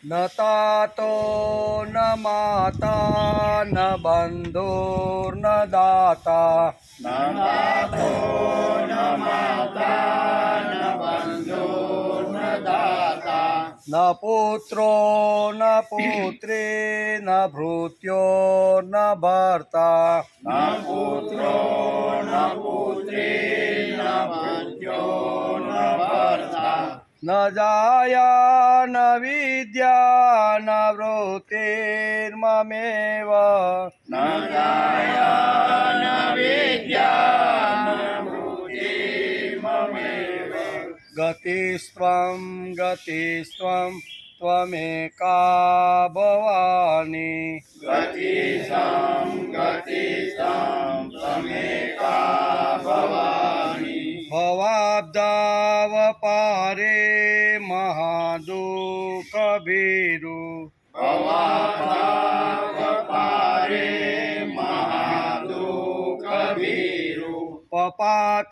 न तातो न माता न बन्धुर्न दाता न तातो न माता न बन्धो न दाता न पुत्रो न पुत्री न भृत्यो न भर्ता न पुत्रो न पुत्री न भृत्यो न भर्ता न जाया न विद्या न वृत्तिर्ममेव न जाया न विद्या न वृत्तिर्ममेव गतिस्त्वं गतिस्त्वं त्वमेका भवानि गतिसां त्वमेका भवानि भवाब्दावपारे महादुःखभीरु भवापारे महादुःखभीरु पपात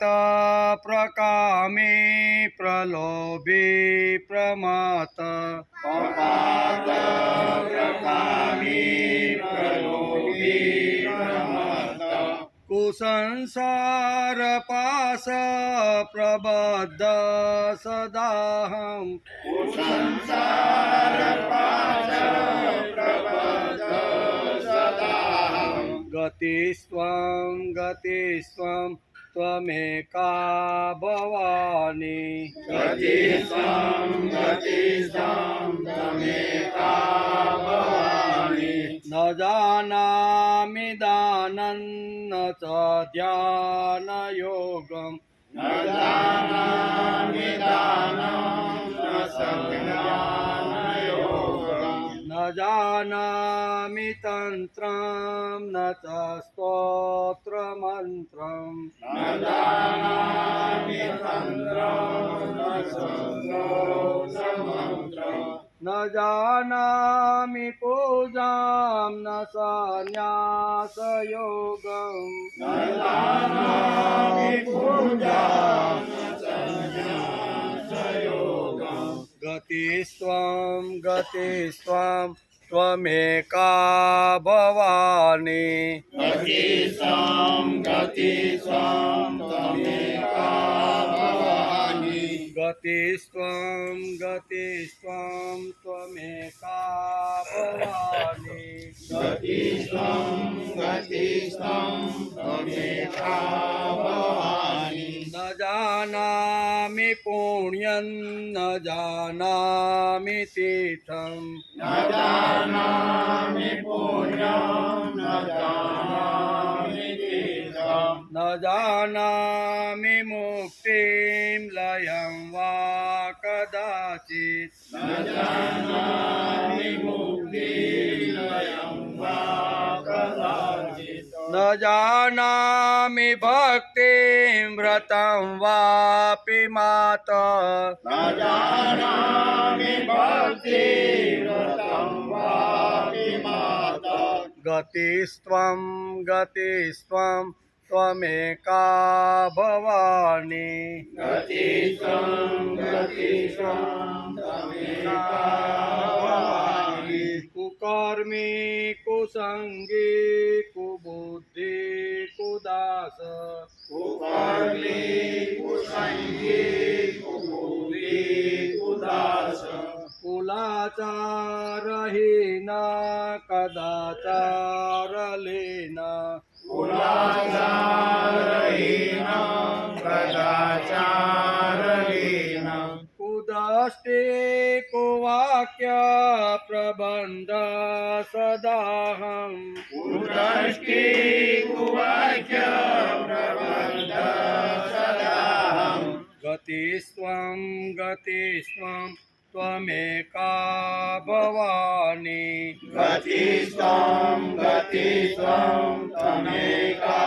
प्रकामे प्रलोभे प्रमात पपात प्रकामी प्रलोभी प्रमद कुसंसार पाश प्रबद्ध सदाहं कुसंसार पाश प्रबद्ध सदाहं गतिस्त्वं त्वमेका भवानि गतिसां त्वमेका भवानि न जानामि दानं न च ध्यानयोगम् न जानामि दानं न संज्ञानयोगम् न जानामि तन्त्रं न च स्तोत्रमन्त्रम् न जानामि तन्त्रं न स्तोत्रमन्त्रम् न जानामि पूजां न संन्यासयोगम् न जानामि पूजां न संन्यासयोगम् गतिस्त्वं त्वमेका भवानि गतिसां त्वमेका भवानि गतिस्त्वं त्वमेका भवानि गतिसां त्वमेका भवानि न जानामि पुण्यं न जानामि तीर्थं न जानामि पुण्यं न जानामि तीर्थम् न जानामि मुक्तिं लयं वा कदाचित् न जानामि मुक्तिलयं वा कदाचित् न जानामि भक्तिं व्रतं वापि माता न जानामि भक्तिव्रतं वापि माता गतिस्त्वं त्वमेका भवानि गतिसां त्वमेका भवानि कुकर्मी कुसंगी कुबुद्धि कुदास कुकर्मी कुसंगी कुबुद्धि कुदास कुलाचारहीन कदाचारलीन कुलाचारहीन कदाचारहीन कुदष्टे कुवाक्य प्रबन्ध सदाहम् कुदृष्टि कुवाक्य प्रबन्ध सदाहम् गतिस्त्वं त्वमेका भवानि गतिस्त्वं त्वमेका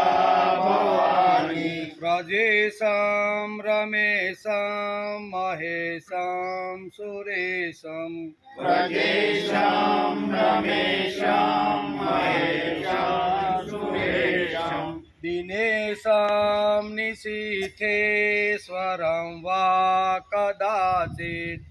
भवानि ब्रजेशं रमेशं महेशं सुरेशं ब्रजेशं रमेशं महेशं सुरेशं दिनेशं निशीथेश्वरं वा कदाचित्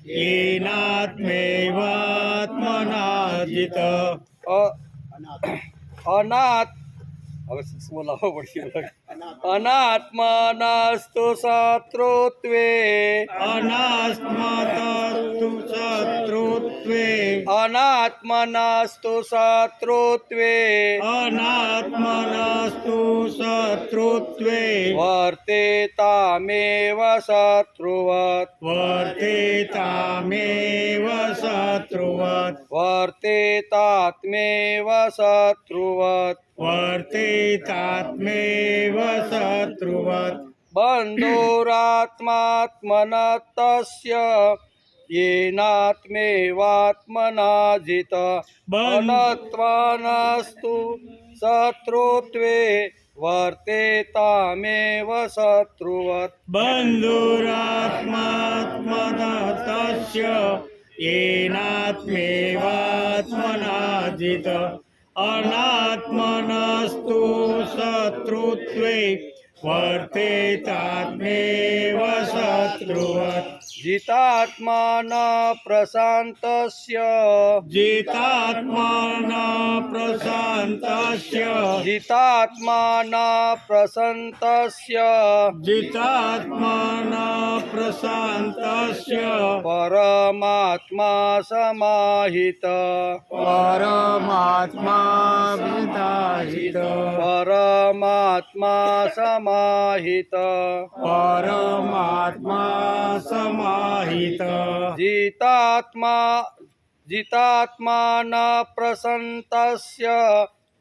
येनात्मैवात्मनाजित અ- અનાત્ હવે બોલાવવો પડશે. અનાત્માનાસ્તુ શત્રુત્વે અનાસ્મતસ્તુ શત્રુત્વે અનાત્મનાસ્તુ શત્રુત્વે અનાત્મનસ્તુ શત્રુત્વે વર્તેતામેવ શત્રુવત વર્તેતામેવ શત્રુવત વર્તેતાત્મેવ શત્રુવત વર્તેતાત્મેવ શત્રુવત બંધુરાત્માત્મનતસ્ય येनात्मेवात्मना जित अनत्वानस्तु शत्रुत्वे वर्तेतामेव शत्रुवत् બંધુરાત્માત્મનસ્ય येनात्मेवात्मनाजित अनात्मनस्तु शत्रुत्वे वर्तेतात्मेव शत्रुवत् जितात्मानः प्रशान्तस्य जितात्मानः प्रशान्तस्य जितात्मानः प्रशान्तस्य जितात्मानः प्रशान्तस्य परमात्मा समाहित परमात्मा विदाहित परमात्मा समाहित परमात्मा समाहित जितात्मानः प्रशान्तस्य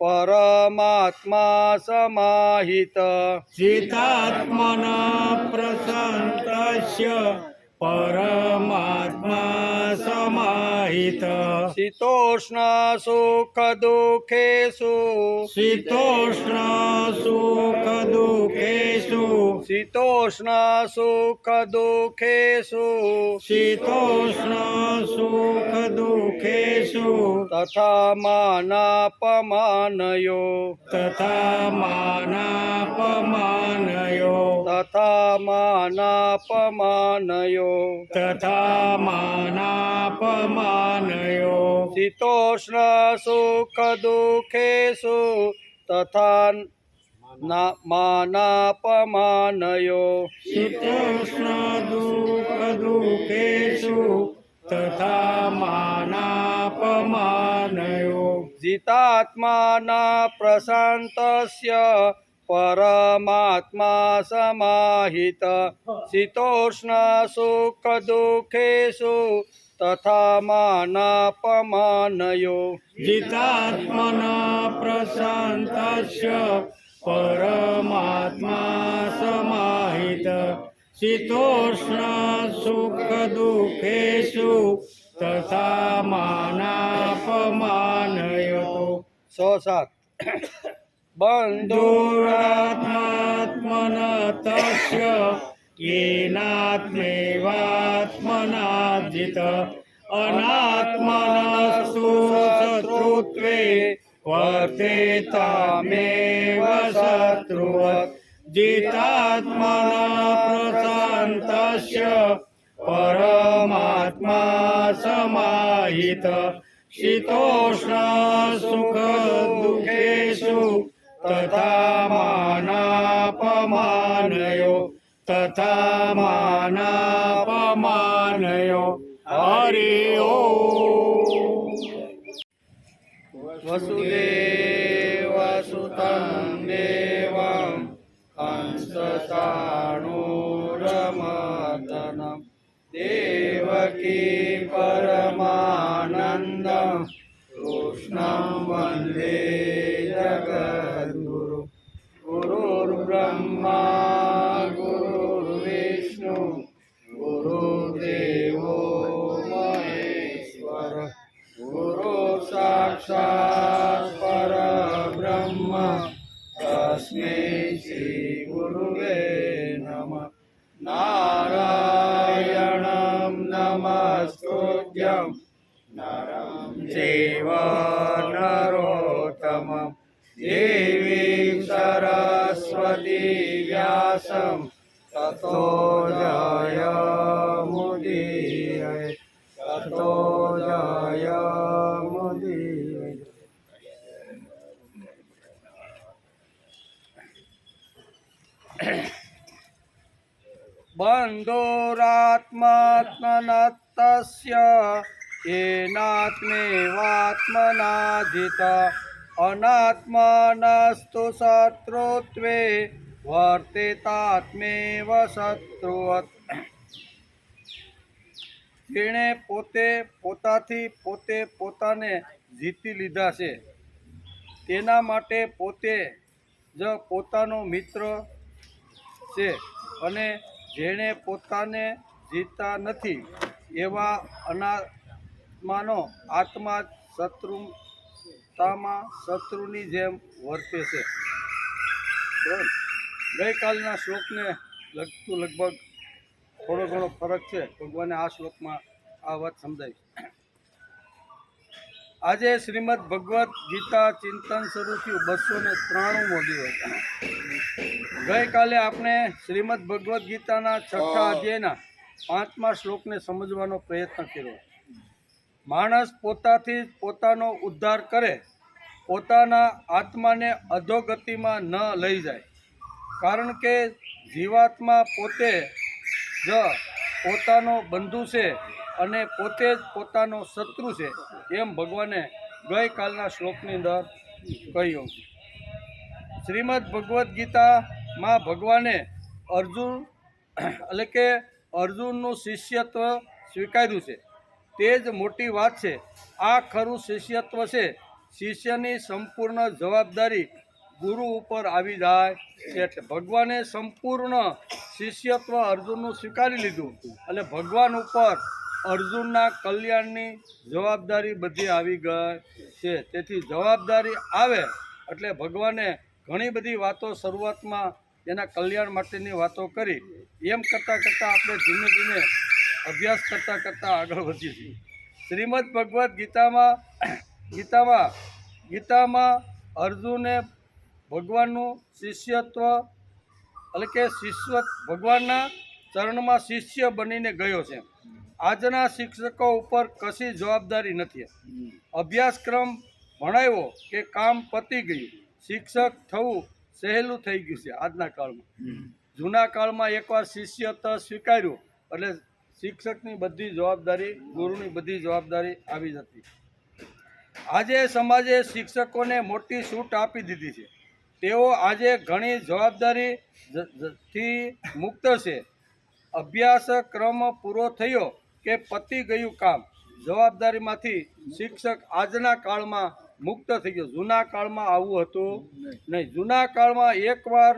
परमात्मा समाहित जितात्मनः प्रशान्तस्य परमात्मा समाहित शीतोष्ण सुख दुःखेषु शीतोष्ण सुख दुःखेषु शीतोष्ण सुख दुःखेषु शीतोष्ण सुख दुःखेषु तथा मानापमानयो तथा मानापमानयो तथा मानापमानयो तथा मानापमानयो शीतोष्ण सुख दुःखेषु तथा मानापमानयो शीतोष्ण दुःख दुःखेषु तथा मानापमानयो जितात्मानः प्रशान्तस्य परमात्मा समाहित शीतोष्ण सुख दुःखेषु तथा मानापमानयो जितात्मनः प्रशान्तस्य परमात्मा समाहित शीतोष्ण सुख दुःखेषु तथा मानापमानयो 107 दुरात्मात्मनतस्य येनात्मेवात्मनाजित अनात्मनस्तु शत्रुत्वे वर्तेतामेव शत्रुवत् जितात्मनः प्रशान्तस्य परमात्मा समाहित शीतोष्ण सुख दुःखेषु तथा मानापमानयो तथा मानापमानयो हरि ओम् वसुदेवसुतं देवं कंसचाणूरमर्दनं देवकी परमानन्दं कृष्णं वन्दे जगद्गुरु गुरुर्ब्रह्मा गुरुर्विष्णु गुरुर्देवो महेश्वर गुरु साक्षात् परब्रह्म तस्मै श्री गुरुवे नमः नारायणं नमस्कृत्यं नरं चैव नरोत्तमं देवीं सरस्वती व्यासं ततो जयमुदीरये તતો જયમુદીરયે. બંધુરાત્મનત્તસ્ય એનાત્મેવાત્મનાધિત અનાત્મનસ્તુ શત્રુત્વે વર્તેતાત્મેવ શત્રુવત. જેણે પોતાથી પોતાને જીતી લીધા છે તેના માટે પોતે જ પોતાનો મિત્ર છે, અને જેણે પોતાને જીતતા નથી એવા અનાત્માનો આત્મા શત્રુની જેમ વર્તે છે. બરાબર. ગઈકાલના શ્લોકને લગતું લગભગ થોડો ઘણો ફરક છે. ભગવાને આ શ્લોકમાં આ વાત સમજાવી. આજે શ્રીમદ ભગવદ્ ગીતા ચિંતન શરૂ થયું 293મો દિવસ. ગઈકાલે આપણે શ્રીમદ ભગવદ્ ગીતાના 6થા અધ્યાયના 5મા શ્લોકને સમજવાનો પ્રયત્ન કર્યો. માણસ પોતાથી પોતાનો ઉદ્ધાર કરે, પોતાના આત્માને અધોગતિમાં ન લઈ જાય, કારણ કે જીવાત્મા પોતે જ પોતાનો બંધુ છે અને પોતે જ પોતાનો શત્રુ છે, એમ ભગવાને ગઈકાલના શ્લોકની અંદર કહ્યું. શ્રીમદ ભગવદ્ ગીતામાં ભગવાને અર્જુનનું શિષ્યત્વ સ્વીકાર્યું છે. તે જ મોટી વાત છે. આ ખરું શિષ્યત્વ છે. શિષ્યની સંપૂર્ણ જવાબદારી ગુરુ ઉપર આવી જાય છે. એટલે ભગવાને સંપૂર્ણ શિષ્યત્વ અર્જુનનું સ્વીકારી લીધું, એટલે ભગવાન ઉપર અર્જુનના કલ્યાણની જવાબદારી બધી આવી ગઈ છે. તેથી જવાબદારી આવે એટલે ભગવાને ઘણી બધી વાતો શરૂઆતમાં એના કલ્યાણ માટેની વાતો કરી. એમ કરતાં આપણે ધીમે ધીમે અભ્યાસ કરતાં આગળ વધીએ છીએ. શ્રીમદ ભગવદ્ ગીતામાં અર્જુને ભગવાનનું શિષ્યત્વ ભગવાનના ચરણમાં શિષ્ય બનીને ગયો છે. આજના શિક્ષકો ઉપર કશી જવાબદારી નથી. અભ્યાસક્રમ ભણાવ્યો કે કામ પતી ગયું. શિક્ષક થવું સહેલું થઈ ગયું છે આજના કાળમાં. જૂના કાળમાં એકવાર શિષ્યત્વ સ્વીકાર્યું એટલે શિક્ષકની બધી જવાબદારી, ગુરુની બધી જવાબદારી આવી જતી. આજે સમાજે શિક્ષકોને મોટી છૂટ આપી દીધી છે. તેઓ આજે ઘણી જવાબદારીથી મુક્ત છે. અભ્યાસક્રમ પૂરો થયો કે પતી ગયું કામ, જવાબદારીમાંથી શિક્ષક આજના કાળમાં મુક્ત થઈ ગયો. જૂના કાળમાં આવું હતું નહીં. જૂના કાળમાં એકવાર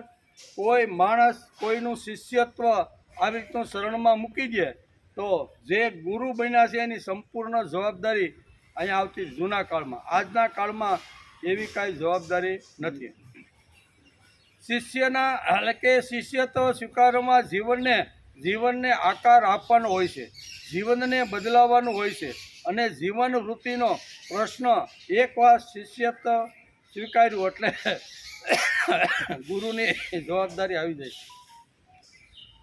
કોઈ માણસ કોઈનું શિષ્યત્વ આવી રીતનું શરણમાં મૂકી દે તો જે ગુરુ બન્યા છે એની સંપૂર્ણ જવાબદારી અહીંયા આવતી જૂના કાળમાં. આજના કાળમાં એવી કાંઈ જવાબદારી નથી. શિષ્યત્વ સ્વીકારવામાં જીવનને આકાર આપવાનો હોય છે, જીવનને બદલાવવાનું હોય છે, અને જીવન વૃત્તિનો પ્રશ્ન એકવાર શિષ્યત્વ સ્વીકાર્યું એટલે ગુરુની જવાબદારી આવી જાય છે.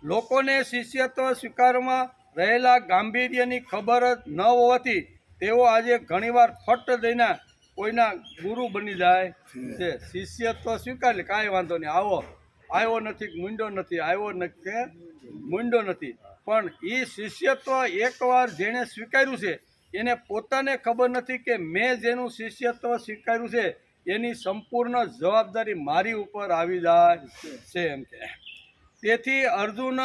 લોકોને શિષ્યત્વ સ્વીકારવામાં રહેલા ગાંભીર્યની ખબર જ ન હોવાથી તેઓ આજે ઘણીવાર ફટ દઈને કોઈના ગુરુ બની જાય છે. શિષ્યત્વ સ્વીકારી કાંઈ વાંધો નહીં, આવ્યો નથી મૂંડો નથી, પણ એ શિષ્યત્વ એકવાર જેણે સ્વીકાર્યું છે એને પોતાને ખબર નથી કે મેં જેનું શિષ્યત્વ સ્વીકાર્યું છે એની સંપૂર્ણ જવાબદારી મારી ઉપર આવી જાય છે એમ કે. તેથી અર્જુન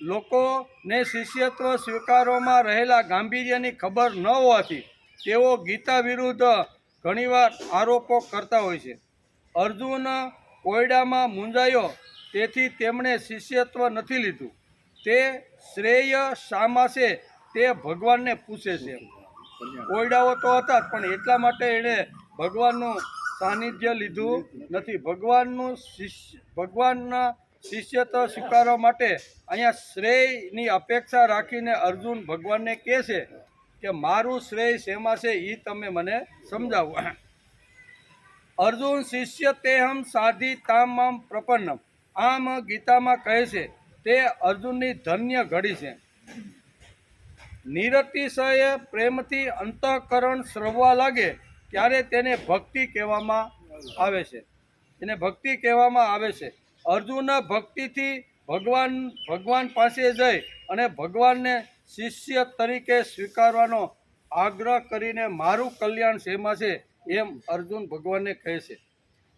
લોકોને શિષ્યત્વ સ્વીકારવામાં રહેલા ગાંભીર્યની ખબર ન હોવાથી તેઓ ગીતા વિરુદ્ધ ઘણીવાર આરોપો કરતા હોય છે. અર્જુન કોયડામાં મૂંઝાયો તેથી તેમણે શિષ્યત્વ નથી લીધું. તે શ્રેય શામાં છે તે ભગવાનને પૂછે છે. કોયડાઓ તો હતા જ, પણ એટલા માટે એણે ભગવાનનું સાનિધ્ય લીધું નથી. ભગવાનના શિષ્યત્વ સ્વીકારવા માટે અહીંયા શ્રેયની અપેક્ષા રાખીને અર્જુન ભગવાનને કહે છે કે મારું શ્રેય શેમાં છે એ તમે મને સમજાવો. અર્જુન શિષ્ય તેહમ સાધી તામ પ્રપન્નમ, આમ ગીતામાં કહે છે તે અર્જુનની ધન્ય ઘડી છે. નિરતિશય પ્રેમથી અંતઃકરણ શ્રવવા લાગે ત્યારે તેને ભક્તિ કહેવામાં આવે છે. એને ભક્તિ કહેવામાં આવે છે. અર્જુન ભક્તિથી ભગવાન પાસે જઈ અને ભગવાનને શિષ્ય તરીકે સ્વીકારવાનો આગ્રહ કરીને મારું કલ્યાણ શેમાં છે એમ અર્જુન ભગવાનને કહે છે.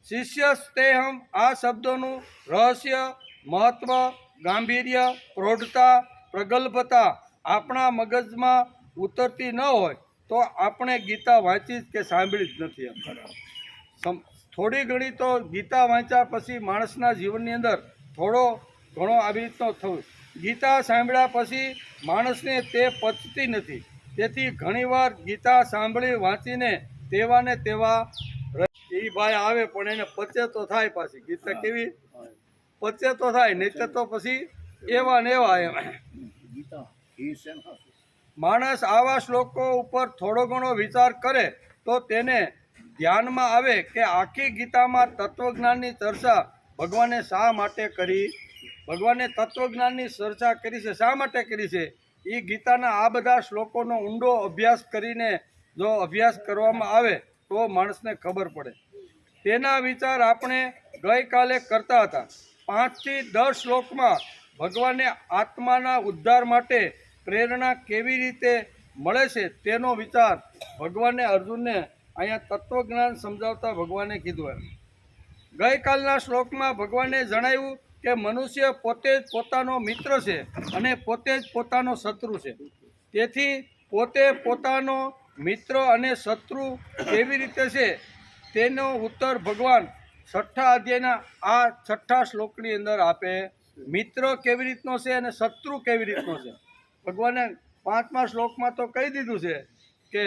શિષ્ય સ્તેહમ આ શબ્દોનું રહસ્ય, મહત્વ, ગાંભીર્ય, પ્રૌઢતા, પ્રગલ્ભતા આપણા મગજમાં ઉતરતી ન હોય તો આપણે ગીતા વાંચી કે સાંભળી જ નથી. થોડી ઘણી તો ગીતા વાંચ્યા પછી માણસના જીવનની અંદર થોડો ઘણો આવી રીતનો થયું. ગીતા સાંભળ્યા પછી માણસને તે પચતી નથી. તેથી ઘણીવાર ગીતા સાંભળી વાંચીને તેવા ને તેવા એ ભાઈ આવે પણ એને પચે તો થાય. પાછી ગીતા કેવી પચે તો થાય, નહીં તો પછી એવા ને એવા એમ. માણસ આવા શ્લોકો ઉપર થોડો ઘણો વિચાર કરે તો તેને ધ્યાનમાં આવે કે આખી ગીતામાં તત્વજ્ઞાનની ચર્ચા ભગવાને શા માટે કરી, ભગવાને તત્વજ્ઞાનની ચર્ચા કરી છે, શા માટે કરી છે. એ ગીતાના આ બધા શ્લોકોનો ઊંડો અભ્યાસ કરીને જો અભ્યાસ કરવામાં આવે તો માણસને ખબર પડે. તેના વિચાર આપણે ગઈકાલે કરતા હતા. 5 થી 10 શ્લોકમાં ભગવાને આત્માના ઉદ્ધાર માટે પ્રેરણા કેવી રીતે મળે છે તેનો વિચાર ભગવાને અર્જુનને અહીંયા તત્વજ્ઞાન સમજાવતા ભગવાને કીધું. એમ ગઈકાલના શ્લોકમાં ભગવાને જણાવ્યું કે મનુષ્ય પોતે જ પોતાનો મિત્ર છે અને પોતે જ પોતાનો શત્રુ છે. તેથી પોતે પોતાનો મિત્ર અને શત્રુ કેવી રીતે છે તેનો ઉત્તર ભગવાન 6થા અધ્યાયના આ 6થા શ્લોકની અંદર આપે. મિત્ર કેવી રીતનો છે અને શત્રુ કેવી રીતનો છે ભગવાને 5મા શ્લોકમાં તો કહી દીધું છે કે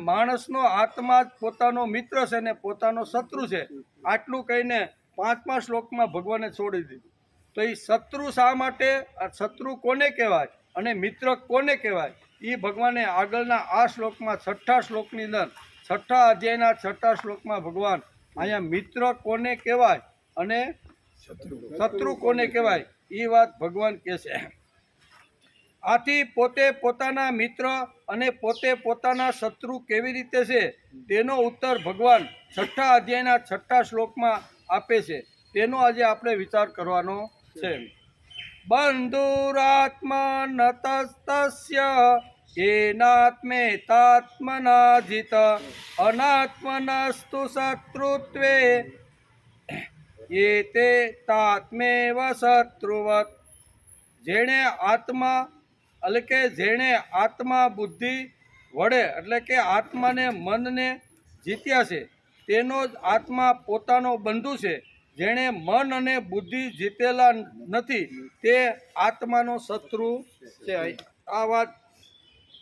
માણસનો આત્મા જ પોતાનો મિત્ર છે ને પોતાનો શત્રુ છે. આટલું કહીને 5મા શ્લોકમાં ભગવાને છોડી દીધું. તો એ શત્રુ શા માટે, શત્રુ કોને કહેવાય અને મિત્ર કોને કહેવાય એ ભગવાને આગળના આ શ્લોકમાં 6થા શ્લોકની અંદર 6થા અધ્યાયના 6થા શ્લોકમાં ભગવાન અહીંયા મિત્ર કોને કહેવાય અને શત્રુ કોને કહેવાય એ વાત ભગવાન કહે છે. આથી પોતે પોતાના મિત્ર અને પોતે પોતાના શત્રુ કેવી રીતે છે તેનો ઉત્તર ભગવાન 6થા અધ્યાયના 6થા શ્લોકમાં આપે છે. તેનો આજે આપણે વિચાર કરવાનો છે. બંધુરાત્મા નતસ્તસ્ય એનાત્મેતાત્મના જીત અનાત્મનસ્તુ શત્રુત્વે એતે તાત્મેવ શત્રુવત. જેણે આત્મા બુદ્ધિ વડે એટલે કે આત્માને મનને જીત્યા છે તેનો જ આત્મા પોતાનો બંધુ છે. જેણે મન અને બુદ્ધિ જીતેલા નથી તે આત્માનો શત્રુ છે. આ વાત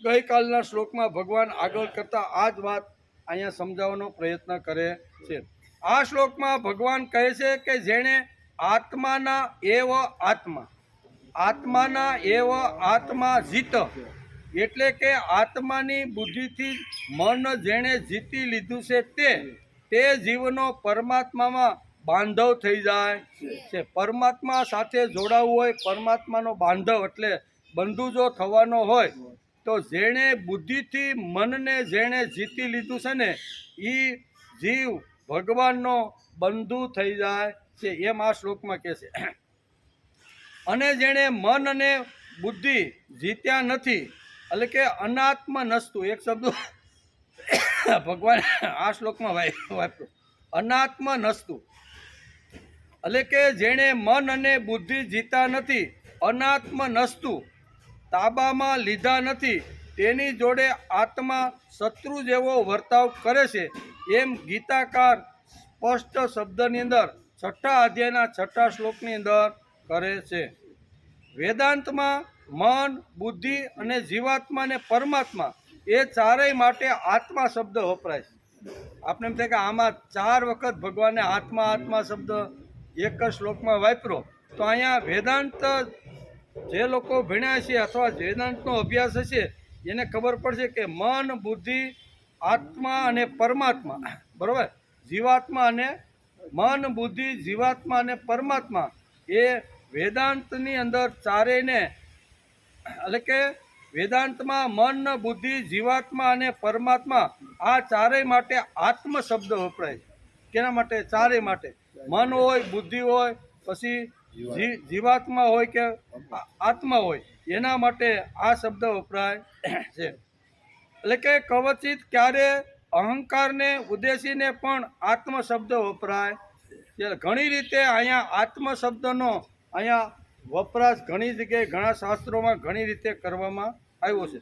ગઈકાલના શ્લોકમાં ભગવાન આગળ કરતા આ જ વાત અહીંયા સમજાવવાનો પ્રયત્ન કરે છે. આ શ્લોકમાં ભગવાન કહે છે કે જેણે આત્માના આત્મા જીત એટલે કે આત્માની બુદ્ધિથી મન જેણે જીતી લીધું છે તે જીવનો પરમાત્મામાં બાંધવ થઈ જાય છે. પરમાત્મા સાથે જોડાવવું હોય, પરમાત્માનો બાંધવ એટલે બંધુ જો થવાનો હોય તો જેણે બુદ્ધિથી મનને જેણે જીતી લીધું છે ને એ જીવ ભગવાનનો બંધુ થઈ જાય છે એમ આ શ્લોકમાં કહે છે. અને જેણે મન અને બુદ્ધિ જીત્યા નથી એટલે કે અનાત્મ નસ્તુ એક શબ્દ ભગવાન આ શ્લોકમાં વાપર્યો. અનાત્મ નસ્તુ એટલે કે જેણે મન અને બુદ્ધિ જીતા નથી, અનાત્મ નસ્તુ તાબામાં લીધા નથી, તેની જોડે આત્મા શત્રુ જેવો વર્તાવ કરે છે એમ ગીતાકાર સ્પષ્ટ શબ્દની અંદર 6થા અધ્યાયના 6થા શ્લોકની અંદર કરે છે. વેદાંતમાં મન, બુદ્ધિ અને જીવાત્મા અને પરમાત્મા એ ચારેય માટે આત્મા શબ્દ વપરાય છે. આપણે એમ થાય કે આમાં 4 વખત ભગવાને આત્મા શબ્દ એક જ શ્લોકમાં વાપરો. તો અહીંયા વેદાંત જે લોકો ભણ્યા છે અથવા વેદાંતનો અભ્યાસ હશે એને ખબર પડશે કે મન, બુદ્ધિ, આત્મા અને પરમાત્મા, બરાબર, જીવાત્મા અને મન, બુદ્ધિ, જીવાત્મા અને પરમાત્મા એ વેદાંતની અંદર ચારેયને એટલે કે વેદાંતમાં મન, બુદ્ધિ, જીવાત્મા અને પરમાત્મા આ ચારેય માટે આત્મ શબ્દ વપરાય છે. કેના માટે? ચારેય માટે. મન હોય, બુદ્ધિ હોય, પછી જીવાત્મા હોય કે આત્મા હોય, એના માટે આ શબ્દ વપરાય છે. એટલે કે કવચિત ક્યારે અહંકારને ઉદ્દેશીને પણ આત્મ શબ્દ વપરાય છે. ઘણી રીતે અહીંયા આત્મ શબ્દનો અહીંયા વપરાશ ઘણી જગ્યાએ ઘણા શાસ્ત્રોમાં ઘણી રીતે કરવામાં આવ્યો છે.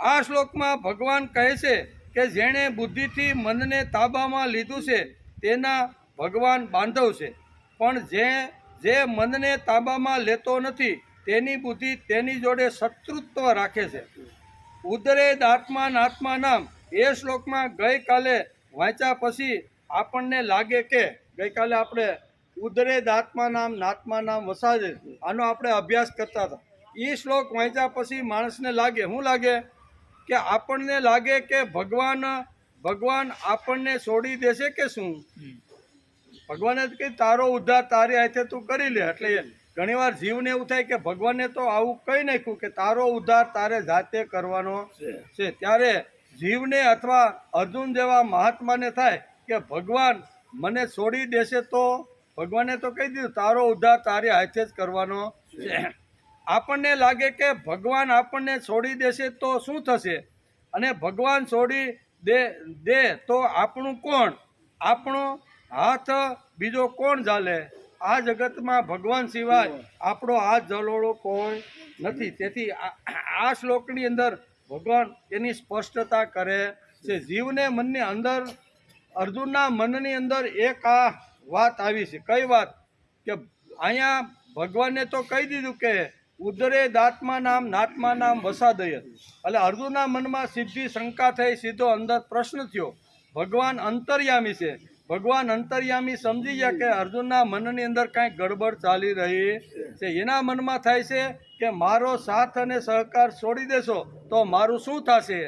આ શ્લોકમાં ભગવાન કહે છે કે જેણે બુદ્ધિથી મનને તાબામાં લીધું છે તેના ભગવાન બાંધવ છે, પણ જે મનને તાબામાં લેતો નથી તેની બુદ્ધિ તેની જોડે શત્રુત્વ રાખે છે. ઉદરે દાત્મા નાત્મા નામ એ શ્લોકમાં ગઈકાલે વાંચ્યા પછી આપણને લાગે કે ગઈકાલે આપણે ઉદરે દાત્મા નામ નાત્મા નામ વસાદે આનો આપણે અભ્યાસ કરતા હતા. એ શ્લોક વાંચ્યા પછી માણસને લાગે, શું લાગે? કે આપણને લાગે કે ભગવાન આપણને છોડી દેશે કે શું? ભગવાને કે તારો ઉદ્ધાર તારી હાથે તું કરી લે. એટલે ઘણીવાર જીવને એવું થાય કે ભગવાને તો આવું કહી નાખ્યું કે તારો ઉદ્ધાર તારે જાતે કરવાનો છે. ત્યારે જીવને અથવા અર્જુન જેવા મહાત્માને થાય કે ભગવાન મને છોડી દેશે તો ભગવાને તો કહી દીધું તારો ઉદ્ધાર તારી હાથે જ કરવાનો છે. આપણને લાગે કે ભગવાન આપણને છોડી દેશે તો શું થશે, અને ભગવાન છોડી દે તો આપણું કોણ, આપણો હાથ બીજો કોણ ઝાલે? આ જગતમાં ભગવાન સિવાય આપણો હાથ ઝાલોળો કોઈ નથી. તેથી આ શ્લોકની અંદર ભગવાન એની સ્પષ્ટતા કરે છે. જીવને મનની અંદર, અર્જુનના મનની અંદર એક આ વાત આવી છે. કઈ વાત? કે અહીંયા ભગવાને તો કહી દીધું કે ઉદરે દાત્મા નામ નાત્મા નામ વસાદય. એટલે અર્જુનના મનમાં સીધી શંકા થઈ, સીધો અંદર પ્રશ્ન થયો. ભગવાન અંતર્યામી છે. ભગવાન અંતર્યામી સમજી ગયા કે અર્જુનના મનની અંદર કાંઈક ગડબડ ચાલી રહી છે. એના મનમાં થાય છે કે મારો સાથ અને સહકાર છોડી દેશો તો મારું શું થશે?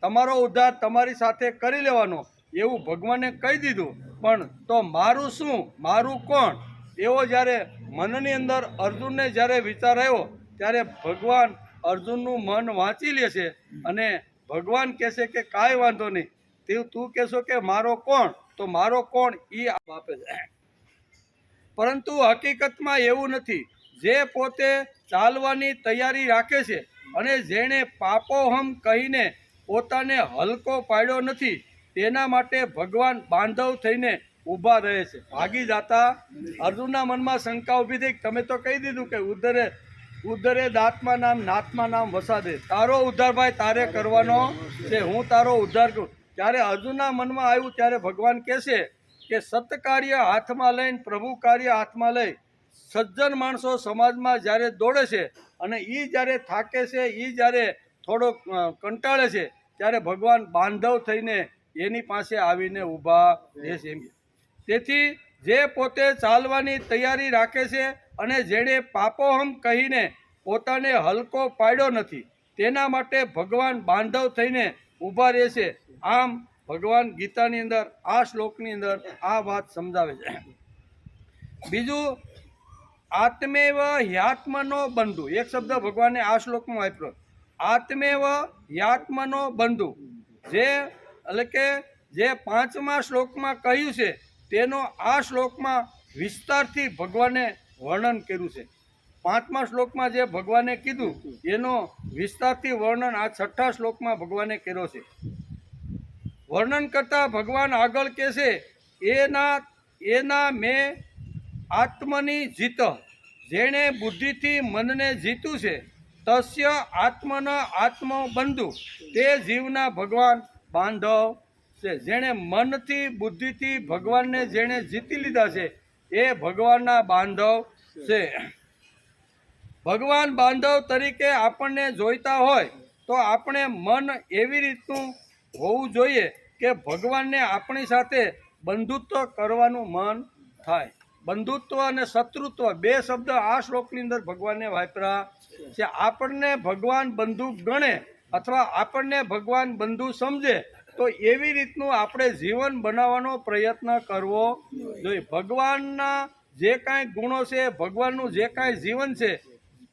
તમારો ઉદ્ધાર તમારી સાથે કરી લેવાનો એવું ભગવાને કહી દીધું, પણ તો મારું શું, મારું કોણ? એવો જ્યારે મનની અંદર અર્જુનને જ્યારે વિચાર આવ્યો ત્યારે ભગવાન અર્જુનનું મન વાંચી લે છે અને ભગવાન કહેશે કે કાંઈ વાંધો નહીં, તું કહેશો કે મારો કોણ, તો મારો કોણ એ આપે છે. પરંતુ હકીકતમાં એવું નથી. જે પોતે ચાલવાની તૈયારી રાખે છે અને જેણે પાપોહમ કહીને પોતાને હલકો પાડ્યો નથી તેના માટે ભગવાન બાંધવ થઈને ઊભા રહે છે. ભાગી જતા અર્જુનના મનમાં શંકા ઊભી થઈ. તમે તો કહી દીધું કે ઉદરે દાત્મા નામ નાત્મા નામ વસાદે, તારો ઉદ્ધાર ભાઈ તારે કરવાનો છે, હું તારો ઉદ્ધાર કરું. ત્યારે અર્જુનના મનમાં આવ્યું ત્યારે ભગવાન કહેશે કે સત્કાર્ય હાથમાં લઈને, પ્રભુ કાર્ય હાથમાં લઈ સજ્જન માણસો સમાજમાં જ્યારે દોડે છે અને એ જ્યારે થાકે છે, એ જ્યારે થોડો કંટાળે છે ત્યારે ભગવાન બાંધવ થઈને એની પાસે આવીને ઊભા રહેશે. તેથી જે પોતે ચાલવાની તૈયારી રાખે છે અને જેણે પાપોહમ કહીને પોતાને હલકો પાડ્યો નથી તેના માટે ભગવાન બાંધવ થઈને ઊભા રહેશે. આમ ભગવાન ગીતાની અંદર આ શ્લોકની અંદર આ વાત સમજાવે છે. બીજું, આત્મેવ હ્યાત્મનો બંધુ. એક શબ્દ ભગવાને આ શ્લોકમાં વાપર્યો, આત્મેવ હ્યાત્મનો બંધુ. જે એટલે કે જે 5મા શ્લોકમાં કહ્યું છે તેનો આ શ્લોકમાં વિસ્તારથી ભગવાને વર્ણન કર્યું છે. 5મા શ્લોકમાં જે ભગવાને કીધું એનો વિસ્તારથી વર્ણન આ 6ઠા શ્લોકમાં ભગવાને કર્યો છે. વર્ણન કરતા ભગવાન આગળ કહેશે, એના મેં આત્મની જીત, જેણે બુદ્ધિથી મનને જીતું છે તસ્ય આત્મના આત્મો બંધુ, તે જીવના ભગવાન બાંધવ છે. જેણે મનથી બુદ્ધિથી ભગવાનને જેણે જીતી લીધા છે એ ભગવાનના બાંધવ છે. ભગવાન બાંધવ તરીકે આપણને જોઈતા હોય તો આપણે મન એવી રીતનું હોવું જોઈએ કે ભગવાનને આપણી સાથે બંધુત્વ કરવાનું મન થાય. બંધુત્વ અને શત્રુત્વ 2 શબ્દ આ શ્લોકની અંદર ભગવાને વાપર્યા છે. આપણને ભગવાન બંધુ ગણે અથવા આપણને ભગવાન બંધુ સમજે તો એવી રીતનું આપણે જીવન બનાવવાનો પ્રયત્ન કરવો જોઈએ. ભગવાનના જે કાંઈ ગુણો છે, ભગવાનનું જે કાંઈ જીવન છે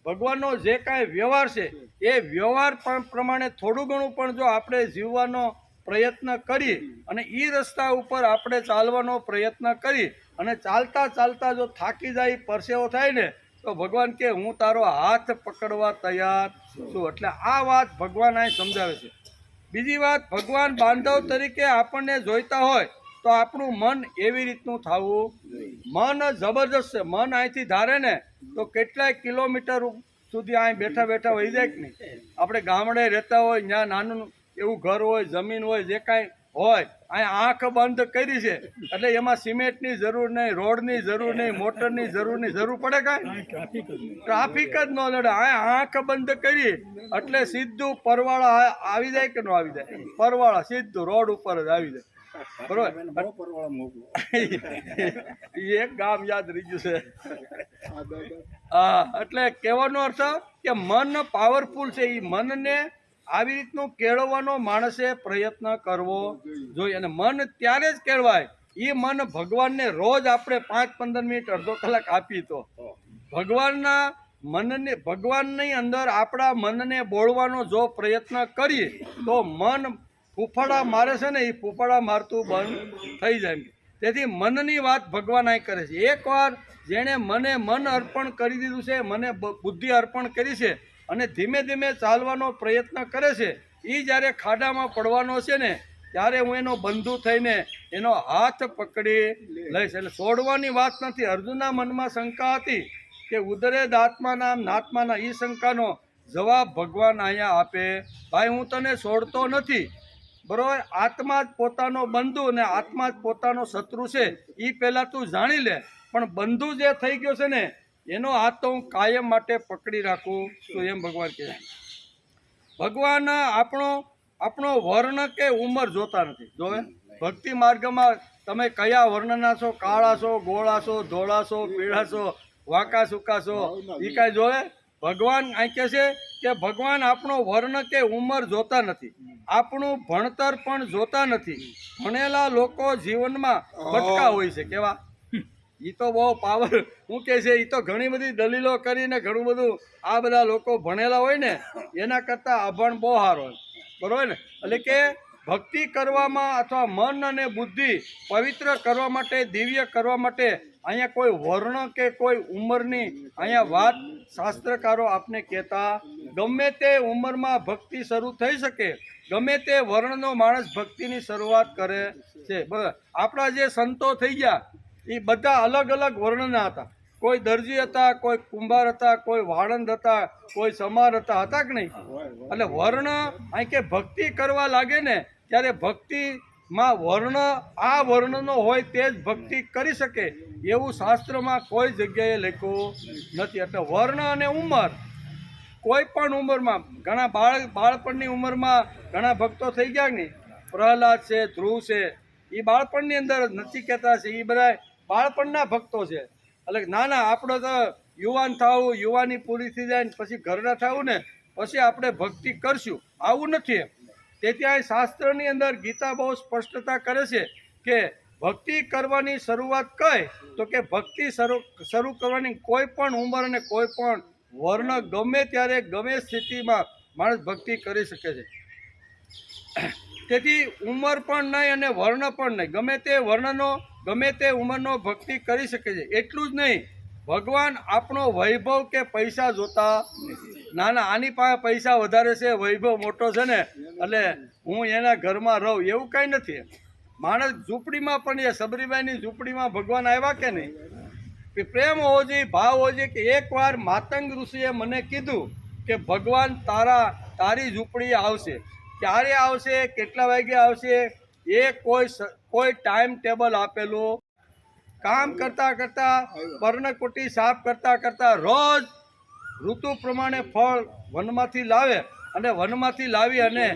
ભગવાનનો જે કાંઈ વ્યવહાર છે એ વ્યવહાર પણ પ્રમાણે થોડું ઘણું પણ જો આપણે જીવવાનો પ્રયત્ન કરી અને એ રસ્તા ઉપર આપણે ચાલવાનો પ્રયત્ન કરી અને ચાલતા ચાલતા જો થાકી જાય પરસેવો થાય ને તો ભગવાન કે હું તારો હાથ પકડવા તૈયાર છું. એટલે આ વાત ભગવાન અહીં સમજાવે છે. બીજી વાત, ભગવાન બાંધવ તરીકે આપણને જોઈતા હોય તો આપણું મન એવી રીતનું થવું. મન જબરજસ્ત છે. મન અહીંથી ધારે ને તો કેટલાય કિલોમીટર સુધી અહીં બેઠા બેઠા વહી જાય કે નહીં. આપણે ગામડે રહેતા હોય, ત્યાં નાનું એવું ઘર હોય, જમીન હોય, જે કાંઈ હોય, અહીં આંખ બંધ કરી છે એટલે એમાં સિમેન્ટની જરૂર નહીં, રોડની જરૂર નહીં, મોટરની જરૂર નહીં. જરૂર પડે કાંઈ? ટ્રાફિક જ ન લડે. અહીં આંખ બંધ કરી એટલે સીધું પરવાળા આવી જાય કે ન આવી જાય? પરવાળા સીધું રોડ ઉપર જ આવી જાય. બરોબર. એક ગામ યાદ રહી ગયું છે. હા, એટલે કહેવાનો અર્થ કે મન પાવરફુલ છે. એ મનને આવી રીતનું કેળવવાનો માણસે પ્રયત્ન કરવો જોઈએ. અને મન ત્યારે જ કેળવાય એ મન ભગવાનને રોજ આપણે 5-15 મિનિટ અડધો કલાક આપી તો ભગવાનના મનને, ભગવાનની અંદર આપણા મનને બોળવાનો જો પ્રયત્ન કરીએ તો મન ફૂફાડા મારે છે ને એ ફૂફાડા મારતું બંધ થઈ જાય. તેથી મનની વાત ભગવાન અહીં કરે છે. એકવાર જેણે મને મન અર્પણ કરી દીધું છે, મને બુદ્ધિ અર્પણ કરી છે અને ધીમે ધીમે ચાલવાનો પ્રયત્ન કરે છે, એ જ્યારે ખાડામાં પડવાનો છે ને ત્યારે હું એનો બંધુ થઈને એનો હાથ પકડી લઈશ. એટલે છોડવાની વાત નથી. અર્જુનના મનમાં શંકા હતી કે ઉદરે દાત્માના નાત્માના, એ શંકાનો જવાબ ભગવાન અહીંયા આપે. ભાઈ, હું તને છોડતો નથી, બરોબર. આત્મા જ પોતાનો બંધુ અને આત્મા જ પોતાનો શત્રુ છે, એ પહેલાં તું જાણી લે. પણ બંધુ જે થઈ ગયો છે ને એનો હાથ તો હું કાયમ માટે પકડી રાખું છું, એમ ભગવાન કહે. ભગવાન આપણો વર્ણ કે ઉંમર જોતા નથી. જોવે ભક્તિ માર્ગમાં તમે કયા વર્ણના છો, કાળા છો, ગોળા છો, ધોળા છો, પીળા છો, વાંકા સૂકા છો, એ કાંઈ જોવે? ભગવાન અહીં કહે છે કે ભગવાન આપણો વર્ણ કે ઉંમર જોતા નથી, આપણું ભણતર પણ જોતા નથી. ભણેલા લોકો જીવનમાં ભટકા હોય છે. કેવા? એ તો બહુ પાવર, શું કહે છે, એ તો ઘણી બધી દલીલો કરીને ઘણું બધું, આ બધા લોકો ભણેલા હોય ને એના કરતાં અભણ બહુ સારો હોય, બરાબર ને. એટલે કે ભક્તિ કરવામાં અથવા મન અને બુદ્ધિ પવિત્ર કરવા માટે, દિવ્ય કરવા માટે અહીંયા કોઈ વર્ણ કે કોઈ ઉંમરની અહીંયા વાત શાસ્ત્રકારો આપને કહેતા. ગમે તે ઉંમરમાં ભક્તિ શરૂ થઈ શકે, ગમે તે વર્ણનો માણસ ભક્તિની શરૂઆત કરે છે. બરાબર. આપણા જે સંતો થઈ ગયા એ બધા અલગ અલગ વર્ણના હતા. કોઈ દરજી હતા, કોઈ કુંભાર હતા, કોઈ વાળંદ હતા, કોઈ સમાર હતા કે નહીં? એટલે વર્ણ અહીં કે ભક્તિ કરવા લાગે ને ત્યારે ભક્તિમાં વર્ણ, આ વર્ણનો હોય તે જ ભક્તિ કરી શકે એવું શાસ્ત્રમાં કોઈ જગ્યાએ લખ્યું નથી. એટલે વર્ણ અને ઉંમર, કોઈ પણ ઉંમરમાં, ઘણા બાળપણની ઉંમરમાં ઘણા ભક્તો થઈ ગયા નહીં. પ્રહલાદ છે, ધ્રુવ છે, એ બાળપણની અંદર નથી કહેતા છે, એ બધા બાળપણના ભક્તો છે. એટલે ના ના, આપણે તો યુવાન થવું, યુવાની પૂરી થઈ જાય ને પછી ઘરના થવું ને પછી આપણે ભક્તિ કરશું, આવું નથી. તેથી આ શાસ્ત્રની અંદર ગીતા બહુ સ્પષ્ટતા કરે છે કે ભક્તિ કરવાની શરૂઆત કઈ, તો કે ભક્તિ શરૂ કરવાની કોઈ પણ ઉંમર અને કોઈ પણ વર્ણ, ગમે ત્યારે ગમે સ્થિતિમાં માણસ ભક્તિ કરી શકે છે. તેથી ઉંમર પણ નહીં અને વર્ણ પણ નહીં, ગમે તે વર્ણનો, ગમે તે ઉંમરનો ભક્તિ કરી શકે છે. એટલું જ નહીં, ભગવાન આપણો વૈભવ કે પૈસા જોતા ના ના, આની પાસે પૈસા વધારે છે, વૈભવ મોટો છે ને એટલે હું એના ઘરમાં રહું, એવું કાંઈ નથી. માણસ ઝૂંપડીમાં પણ, એ સબરીબાઈની ઝૂંપડીમાં ભગવાન આવ્યા કે નહીં? પ્રેમ હોવો જોઈએ, ભાવ હોવો જોઈએ. કે એકવાર માતંગ ઋષિએ મને કીધું કે ભગવાન તારી ઝૂંપડી આવશે. ક્યારે આવશે, કેટલા વાગે આવશે, એ કોઈ ટાઈમ ટેબલ આપેલું. કામ કરતાં કરતાં, પર્ણકુટી સાફ કરતાં કરતાં રોજ ઋતુ પ્રમાણે ફળ વનમાંથી લાવે અને વનમાંથી લાવી અને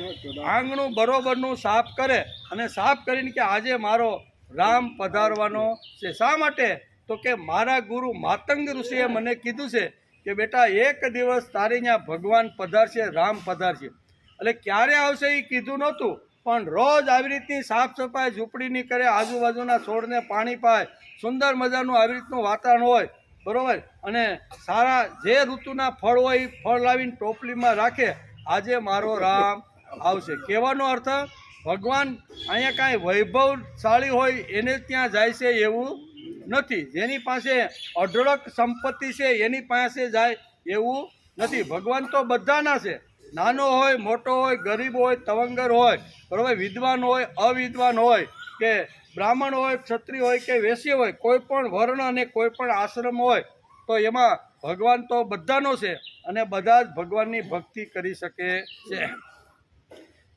આંગણું બરોબરનું સાફ કરે અને સાફ કરીને કે આજે મારો રામ પધારવાનો છે. શા માટે? તો કે મારા ગુરુ માતંગ ઋષિએ મને કીધું છે કે બેટા એક દિવસ તારી ત્યાં ભગવાન પધારશે, રામ પધારશે. એટલે ક્યારે આવશે એ કીધું નહોતું, પણ રોજ આવી રીતની સાફ સફાઈ ઝૂંપડીની કરે, આજુબાજુના છોડને પાણી પાય, સુંદર મજાનું આવી રીતનું વાતાવરણ હોય બરાબર, અને સારા જે ઋતુના ફળ હોય એ ફળ લાવીને ટોપલીમાં રાખે, આજે મારો રામ આવશે. કહેવાનો અર્થ ભગવાન અહીંયા કાંઈ વૈભવશાળી હોય એને ત્યાં જાય છે એવું નથી. જેની પાસે અઢળક સંપત્તિ છે એની પાસે જાય એવું નથી. ભગવાન તો બધાના છે, નાનો હોય મોટો હોય, ગરીબ હોય તવંગર હોય, બરાબર, વિદ્વાન હોય અવિદ્વાન હોય, કે બ્રાહ્મણ હોય ક્ષત્રિય હોય કે વૈશ્ય હોય, કોઈ પણ વર્ણ અને કોઈ પણ આશ્રમ હોય, તો એમાં ભગવાન તો બધાનો છે અને બધા જ ભગવાનની ભક્તિ કરી શકે છે.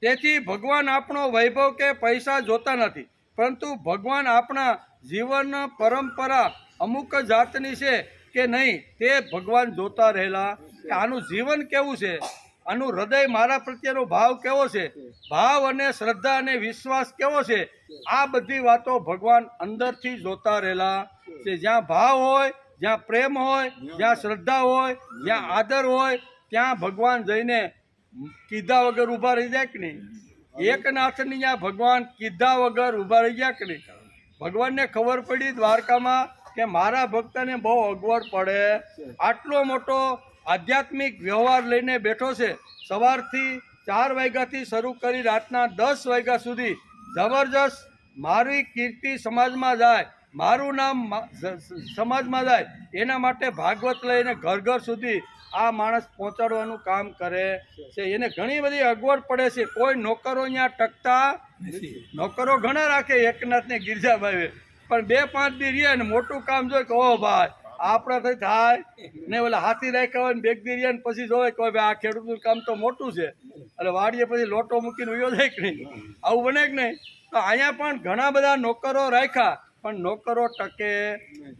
તેથી ભગવાન આપણો વૈભવ કે પૈસા જોતા નથી, પરંતુ ભગવાન આપણા જીવન પરંપરા અમુક જાતની છે કે નહીં તે ભગવાન જોતા રહેલા, કે આનું જીવન કેવું છે, આનું હૃદય મારા પ્રત્યેનો ભાવ કેવો છે, ભાવ અને શ્રદ્ધા અને વિશ્વાસ કેવો છે, આ બધી વાતો ભગવાન અંદરથી જોતા રહેલા છે. જ્યાં ભાવ હોય, જ્યાં પ્રેમ હોય, જ્યાં શ્રદ્ધા હોય, જ્યાં આદર હોય, ત્યાં ભગવાન જઈને કીધા વગર ઊભા રહી જાય કે નહીં? એકનાથની ત્યાં ભગવાન કીધા વગર ઊભા રહી ગયા કે નહીં? ભગવાનને ખબર પડી દ્વારકામાં કે મારા ભક્તને બહુ અગવડ પડે, આટલો મોટો આધ્યાત્મિક વ્યવહાર લઈને બેઠો છે, સવારથી 4 વાગ્યાથી શરૂ કરી રાતના 10 વાગ્યા સુધી જબરજસ્ત મારી કીર્તિ સમાજમાં જાય, મારું નામ સમાજમાં જાય, એના માટે ભાગવત લઈને ઘર ઘર સુધી આ માણસ પહોંચાડવાનું કામ કરે છે. એને ઘણી બધી અગવડ પડે છે. કોઈ નોકરો અહીંયા ટકતા નોકરો ઘણા રાખે એકનાથને ગિરજાભાઈ, પણ 2-5 દી રહ્યા ને મોટું કામ જોઈ કે ઓ ભાઈ આપણાથી થાય ને, ઓલા હાથી રાખ્યા હોય ને 2 દી રહ્યા ને પછી જોવે કે ભાઈ આ ખેડૂતનું કામ તો મોટું છે, એટલે વાડીએ પછી લોટો મૂકીને ઉયો જાય કે નહીં? આવું બને કે નહીં? તો અહીંયા પણ ઘણા બધા નોકરો રાખ્યા, પણ નોકરો ટકે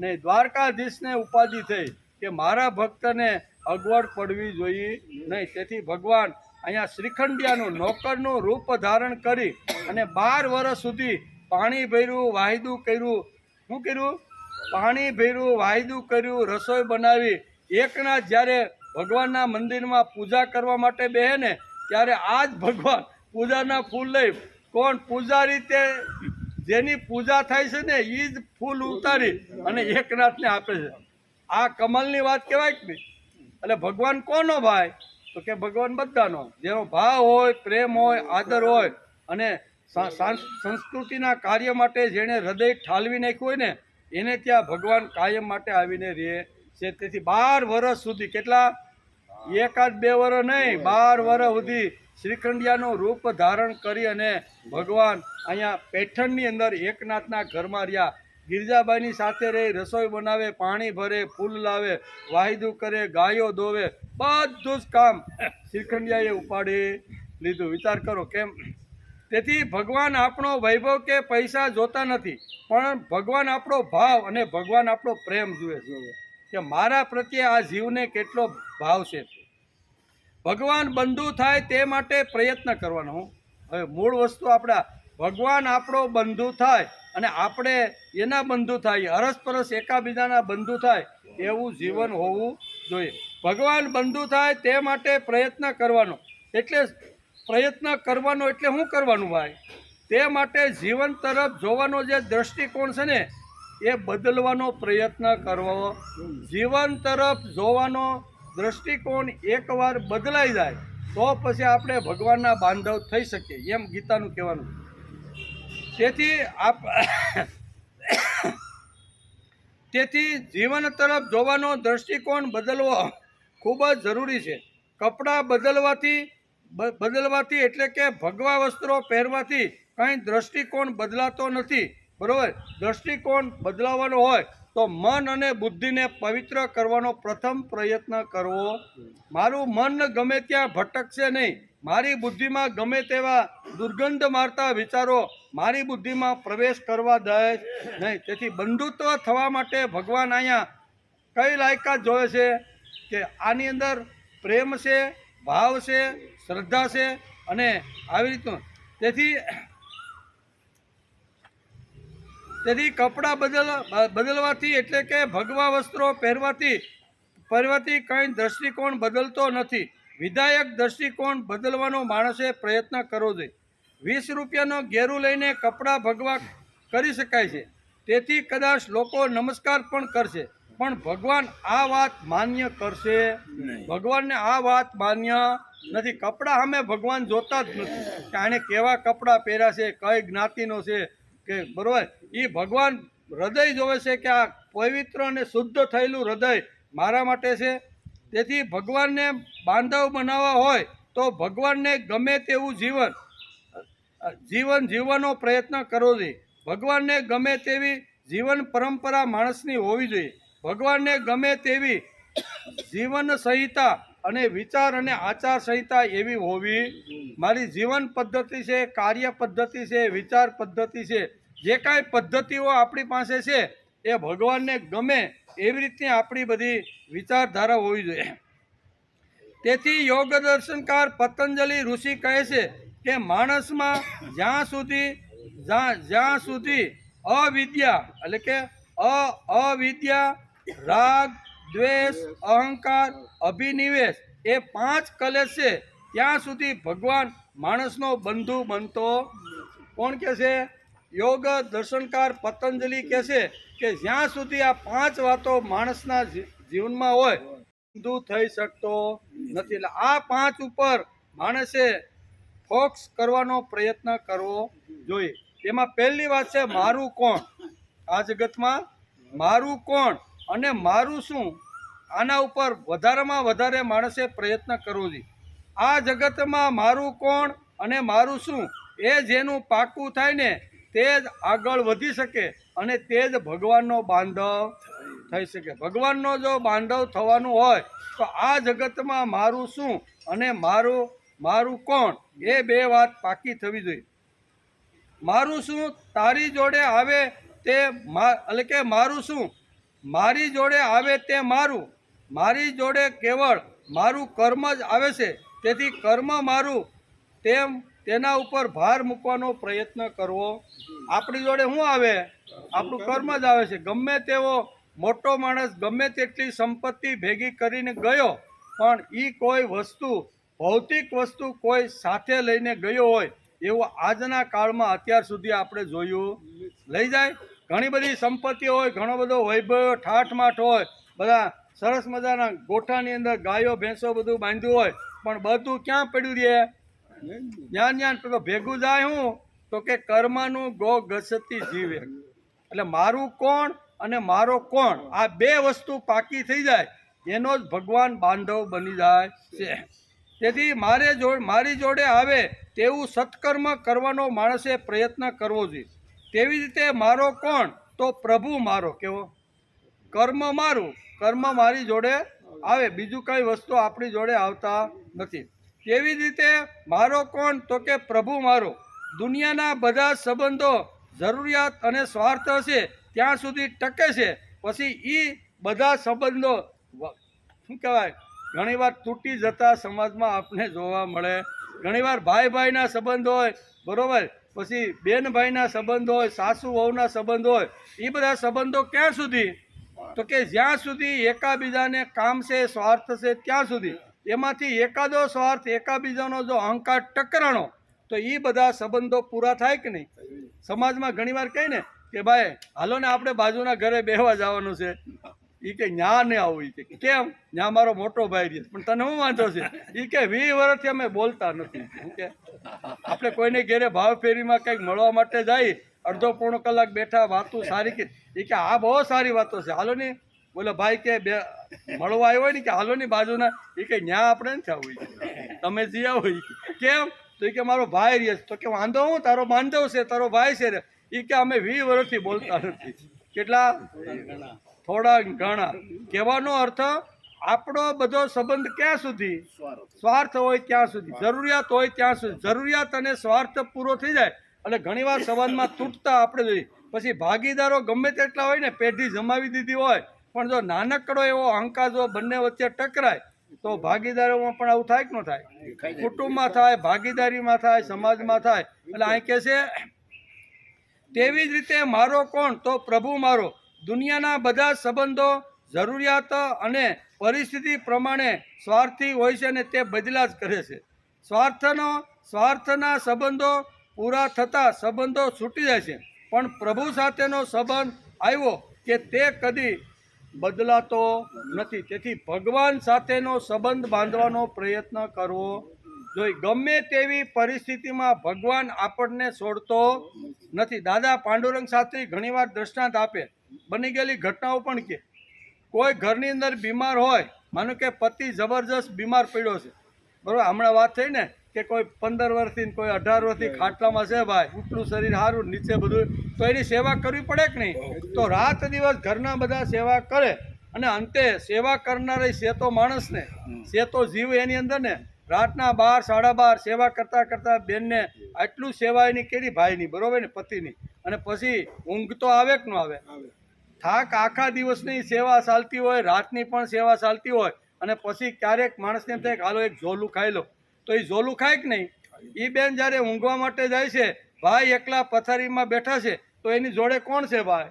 નહીં. દ્વારકાધીશને ઉપાધિ થઈ કે મારા ભક્તને અગવડ પડવી જોઈએ નહીં. તેથી ભગવાન અહીંયા શ્રીખંડિયાનું નોકરનું રૂપ ધારણ કરી અને 12 વર્ષ સુધી પાણી ભર્યું, વાયદું કર્યું. શું કર્યું? પાણી ભર્યું, વાયદું કર્યું, રસોઈ બનાવી. એકનાથ જ્યારે ભગવાનના મંદિરમાં પૂજા કરવા માટે બેહે ને ત્યારે આ જ ભગવાન પૂજાના ફૂલ લઈ, કોણ પૂજારી તે જેની પૂજા થાય છે ને એ જ ફૂલ ઉતારી અને એકનાથને આપે છે. આ કમલની વાત કહેવાય કે નહીં? એટલે ભગવાન કોનો ભાઈ? તો કે ભગવાન બધાનો. જેનો ભાવ હોય, પ્રેમ હોય, આદર હોય અને સંસ્કૃતિના કાર્ય માટે જેણે હૃદય ઠાલવી નાખ્યું હોય ને એને ત્યાં ભગવાન કાયમ માટે આવીને રહે છે. તેથી 12 વર્ષ સુધી, કેટલા? 1-2 વર્ષ નહીં, 12 વર્ષ સુધી શ્રીખંડિયાનું રૂપ ધારણ કરી અને ભગવાન અહીંયા પેઠણની અંદર એકનાથના ઘરમાં રહ્યા. ગિરજાબાઈની સાથે રહી, રસોઈ બનાવે, પાણી ભરે, ફૂલ લાવે, વાયદું કરે, ગાયો દોવે, બધું જ કામ શ્રીખંડિયાએ ઉપાડી લીધું. વિચાર કરો કેમ? તેથી ભગવાન આપણો વૈભવ કે પૈસા જોતા નથી, પણ ભગવાન આપણો ભાવ અને ભગવાન આપણો પ્રેમ જુએ છે કે મારા પ્રત્યે આ જીવને કેટલો ભાવ છે. ભગવાન બંધુ થાય તે માટે પ્રયત્ન કરવાનો. હવે મૂળ વસ્તુ આપણા ભગવાન આપણો બંધુ થાય અને આપણે એના બંધુ થાય, અરસપરસ એકાબીજાના બંધુ થાય એવું જીવન હોવું જોઈએ. ભગવાન બંધુ થાય તે માટે પ્રયત્ન કરવાનો. એટલે પ્રયત્ન કરવાનો એટલે શું કરવાનું ભાઈ? તે માટે જીવન તરફ જોવાનો જે દ્રષ્ટિકોણ છે ને એ બદલવાનો પ્રયત્ન કરવો. જીવન તરફ જોવાનો દ્રષ્ટિકોણ એકવાર બદલાઈ જાય તો પછી આપણે ભગવાનના બાંધવ થઈ શકીએ, એમ ગીતાનું કહેવાનું. તેથી જીવન તરફ જોવાનો દ્રષ્ટિકોણ બદલવો ખૂબ જ જરૂરી છે. કપડાં બદલવાથી એટલે કે ભગવા વસ્ત્રો પહેરવાથી કંઈ દ્રષ્ટિકોણ બદલાતો નથી, બરાબર? દ્રષ્ટિકોણ બદલાવાનો હોય તો મન અને બુદ્ધિને પવિત્ર કરવાનો પ્રથમ પ્રયત્ન કરવો. મારું મન ગમે ત્યાં ભટકશે નહીં, મારી બુદ્ધિમાં ગમે તેવા દુર્ગંધ મારતા વિચારો મારી બુદ્ધિમાં પ્રવેશ કરવા દે નહીં. તેથી બંધુત્વ થવા માટે ભગવાન અહીંયા કઈ લાયકાત જોવે છે કે આની અંદર પ્રેમ છે, ભાવ છે, શ્રદ્ધા છે અને આવી રીતનું. તેથી કપડાં બદલવાથી એટલે કે ભગવા વસ્ત્રો પહેરવાથી કંઈ દ્રષ્ટિકોણ બદલતો નથી. વિધાયક દ્રષ્ટિકોણ બદલવાનો માણસે પ્રયત્ન કરવો જોઈએ. 20 રૂપિયાનો ઘેરું લઈને કપડાં ભગવા કરી શકાય છે. તેથી કદાચ લોકો નમસ્કાર પણ કરશે, પણ ભગવાન આ વાત માન્ય કરશે ભગવાનને આ વાત માન્ય નથી. કપડાં સામે ભગવાન જોતા જ નથી કે આણે કેવા કપડાં પહેર્યા છે, કઈ જ્ઞાતિનો છે કે બરોબર. એ ભગવાન હૃદય જોવે છે કે આ પવિત્ર અને શુદ્ધ થયેલું હૃદય મારા માટે છે. તેથી ભગવાનને બાંધવ બનાવવા હોય તો ભગવાનને ગમે તેવું જીવન જીવવાનો પ્રયત્ન કરવો જોઈએ. ભગવાનને ગમે તેવી જીવન પરંપરા માણસની હોવી જોઈએ. ભગવાનને ગમે તેવી જીવન સંહિતા અને વિચાર અને આચાર સંહિતા એવી હોવી. મારી જીવન પદ્ધતિ છે, કાર્ય પદ્ધતિ છે, વિચાર પદ્ધતિ છે, જે કાંઈ પદ્ધતિઓ આપણી પાસે છે એ ભગવાનને ગમે એવી રીતની આપણી બધી વિચારધારા હોવી જોઈએ. તેથી યોગ દર્શનકાર પતંજલિ ઋષિ કહે છે કે માણસમાં જ્યાં સુધી અવિદ્યા એટલે કે અવિદ્યા, રાગ, દ્વેષ, અહંકાર, અભિનિવેશ એ 5 કલેશ છે ત્યાં સુધી ભગવાન માણસનો બંધુ બનતો. કોણ કહે છે? યોગ દર્શનકાર પતંજલિ કહે છે કે જ્યાં સુધી આ 5 વાતો માણસના જીવનમાં હોય બંધુ થઈ શકતો નથી. એટલે આ 5 ઉપર માણસે ફોકસ કરવાનો પ્રયત્ન કરવો જોઈએ. એમાં પહેલી વાત છે મારું કોણ. આ જગતમાં મારું કોણ અને મારું શું, આના ઉપર વધારેમાં વધારે માણસે પ્રયત્ન કરવો જોઈએ. આ જગતમાં મારું કોણ અને મારું શું એ જેનું પાકું થાય ને તે જ આગળ વધી શકે અને તે જ ભગવાનનો બાંધવ થઈ શકે. ભગવાનનો જો બાંધવ થવાનું હોય તો આ જગતમાં મારું શું અને મારું કોણ એ 2 વાત પાકી થવી જોઈએ. મારું શું તારી જોડે આવે તે એટલે કે મારું શું મારી જોડે આવે તે મારું. મારી જોડે કેવળ મારું કર્મ જ આવે છે. તેથી કર્મ મારું તેના ઉપર ભાર મૂકવાનો પ્રયત્ન કરવો. આપણી જોડે શું આવે? આપણું કર્મ જ આવે છે. ગમે તેવો મોટો માણસ ગમે તેટલી સંપત્તિ ભેગી કરીને ગયો પણ એ કોઈ વસ્તુ ભૌતિક વસ્તુ કોઈ સાથે લઈને ગયો હોય એવું આજના કાળમાં અત્યાર સુધી આપણે જોયું લઈ જાય. ઘણી બધી સંપત્તિ હોય, ઘણો બધો વૈભવ ઠાઠમાઠ હોય, બધા સરસ મજાના ગોઠાની અંદર ગાયો ભેંસો બધું બાંધ્યું હોય પણ બધું ક્યાં પડ્યું રહે? જ્ઞાન તો ભેગું જાય હું તો કે કર્મનું ગો ગસતી જીવે. એટલે મારું કોણ અને મારો કોણ આ 2 વસ્તુ પાકી થઈ જાય એનો જ ભગવાન બાંધવ બની જાય છે. તેથી મારી જોડે આવે તેવું સત્કર્મ કરવાનો માણસે પ્રયત્ન કરવો જોઈએ. તેવી રીતે મારો કોણ તો પ્રભુ મારો. કેવો? કર્મ મારું, કર્મ મારી જોડે આવે, બીજું કઈ વસ્તુ આપણી જોડે આવતા નથી. તેવી જ રીતે મારો કોણ તો કે પ્રભુ મારો. દુનિયાના બધા સંબંધો જરૂરિયાત અને સ્વાર્થ હશે ત્યાં સુધી ટકે છે. પછી એ બધા સંબંધો શું કહેવાય ઘણીવાર તૂટી જતા સમાજમાં આપણે જોવા મળે. ઘણીવાર ભાઈ ભાઈના સંબંધ હોય બરોબર, પછી બેન ભાઈના સંબંધ હોય, સાસુ વહુના સંબંધ હોય. એ બધા સંબંધો ક્યાં સુધી? તો કે જ્યાં સુધી એકાબીજાને કામ છે, સ્વાર્થ છે ત્યાં સુધી. એમાંથી એકાદો સ્વાર્થ એકાબીજાનો જો અહંકાર ટકરાણો તો એ બધા સંબંધો પૂરા થાય કે નહીં? સમાજમાં ઘણીવાર કહે ને કે ભાઈ હાલો ને આપણે બાજુના ઘરે બેહવા જવાનું છે. એ કે ન્યા ને આવું. એ કે કેમ? ન્યા મારો મોટો ભાઈ રહે. પણ તને શું વાંધો છે? એ કે 20 વર્ષથી અમે બોલતા નથી. શું કે આપણે કોઈને ઘેરે ભાવ ફેરીમાં કંઈક મળવા માટે જાય, અડધો પોણો કલાક બેઠા વાતો સારી કે એ કે આ બહુ સારી વાતો છે, હાલો ને. બોલે ભાઈ કે મળવા આવ્યો હોય ને કે હાલો ની બાજુના. એ કે ન્યા આપણે નથી આવવું. તમે જઈ આવો. કેમ? તો એ કે મારો ભાઈ રહે. તો કે વાંધો હું, તારો બાંધવ છે, તારો ભાઈ છે. એ કે અમે 20 વર્ષથી બોલતા નથી. કેટલા? થોડા ઘણા. કહેવાનો અર્થ આપણો બધો સંબંધ ક્યાં સુધી? સ્વાર્થ હોય ત્યાં સુધી, જરૂરિયાત હોય ત્યાં સુધી. જરૂરિયાત અને સ્વાર્થ પૂરો થઈ જાય એટલે ઘણીવાર સંબંધમાં તૂટતા આપણે જોઈએ. પછી ભાગીદારો ગમે તેટલા હોય ને, પેઢી જમાવી દીધી હોય પણ જો નાનકડો એવો અહંકાર જો બંને વચ્ચે ટકરાય તો ભાગીદારોમાં પણ આવું થાય કે ન થાય? કુટુંબમાં થાય, ભાગીદારીમાં થાય, સમાજમાં થાય. એટલે અહીં કહે છે તેવી જ રીતે મારો કોણ તો પ્રભુ મારો. દુનિયાના બધા સંબંધો જરૂરિયાત અને પરિસ્થિતિ પ્રમાણે સ્વાર્થી હોય છે અને તે બદલા જ કરે છે. સ્વાર્થના સંબંધો પૂરા થતાં સંબંધો છૂટી જાય છે. પણ પ્રભુ સાથેનો સંબંધ આવ્યો કે તે કદી બદલાતો નથી. તેથી ભગવાન સાથેનો સંબંધ બાંધવાનો પ્રયત્ન કરવો જોઈએ. ગમે તેવી પરિસ્થિતિમાં ભગવાન આપણને છોડતો નથી. દાદા પાંડુરંગ શાસ્ત્રી ઘણીવાર દ્રષ્ટાંત આપે, બની ગયેલી ઘટનાઓ પણ કે કોઈ ઘરની અંદર બીમાર હોય, માનો કે પતિ જબરજસ્ત બીમાર પડ્યો છે, બરાબર, હમણાં વાત થઈ ને કે કોઈ 15 વર્ષથી કોઈ 18 વર્ષથી ખાટલામાં છે ભાઈ, ઉપલું શરીર સારું, નીચે બધું, તો એની સેવા કરવી પડે કે નહીં? તો રાત દિવસ ઘરના બધા સેવા કરે અને અંતે સેવા કરનાર છે તો માણસને, છે તો જીવ એની અંદર ને, રાતના 12, 12:30 સેવા કરતાં કરતાં બેનને આટલું સેવા એની કેરી ભાઈની, બરોબર ને, પતિની, અને પછી ઊંઘ તો આવે કે ન આવે? થાક આખા દિવસની સેવા ચાલતી હોય, રાતની પણ સેવા ચાલતી હોય, અને પછી ક્યારેક માણસને એમ થાય કે હાલો એક ઝોલું ખાઈ લો, તો એ ઝોલું ખાય કે નહીં? એ બેન જ્યારે ઊંઘવા માટે જાય છે, ભાઈ એકલા પથારીમાં બેઠા છે, તો એની જોડે કોણ છે ભાઈ?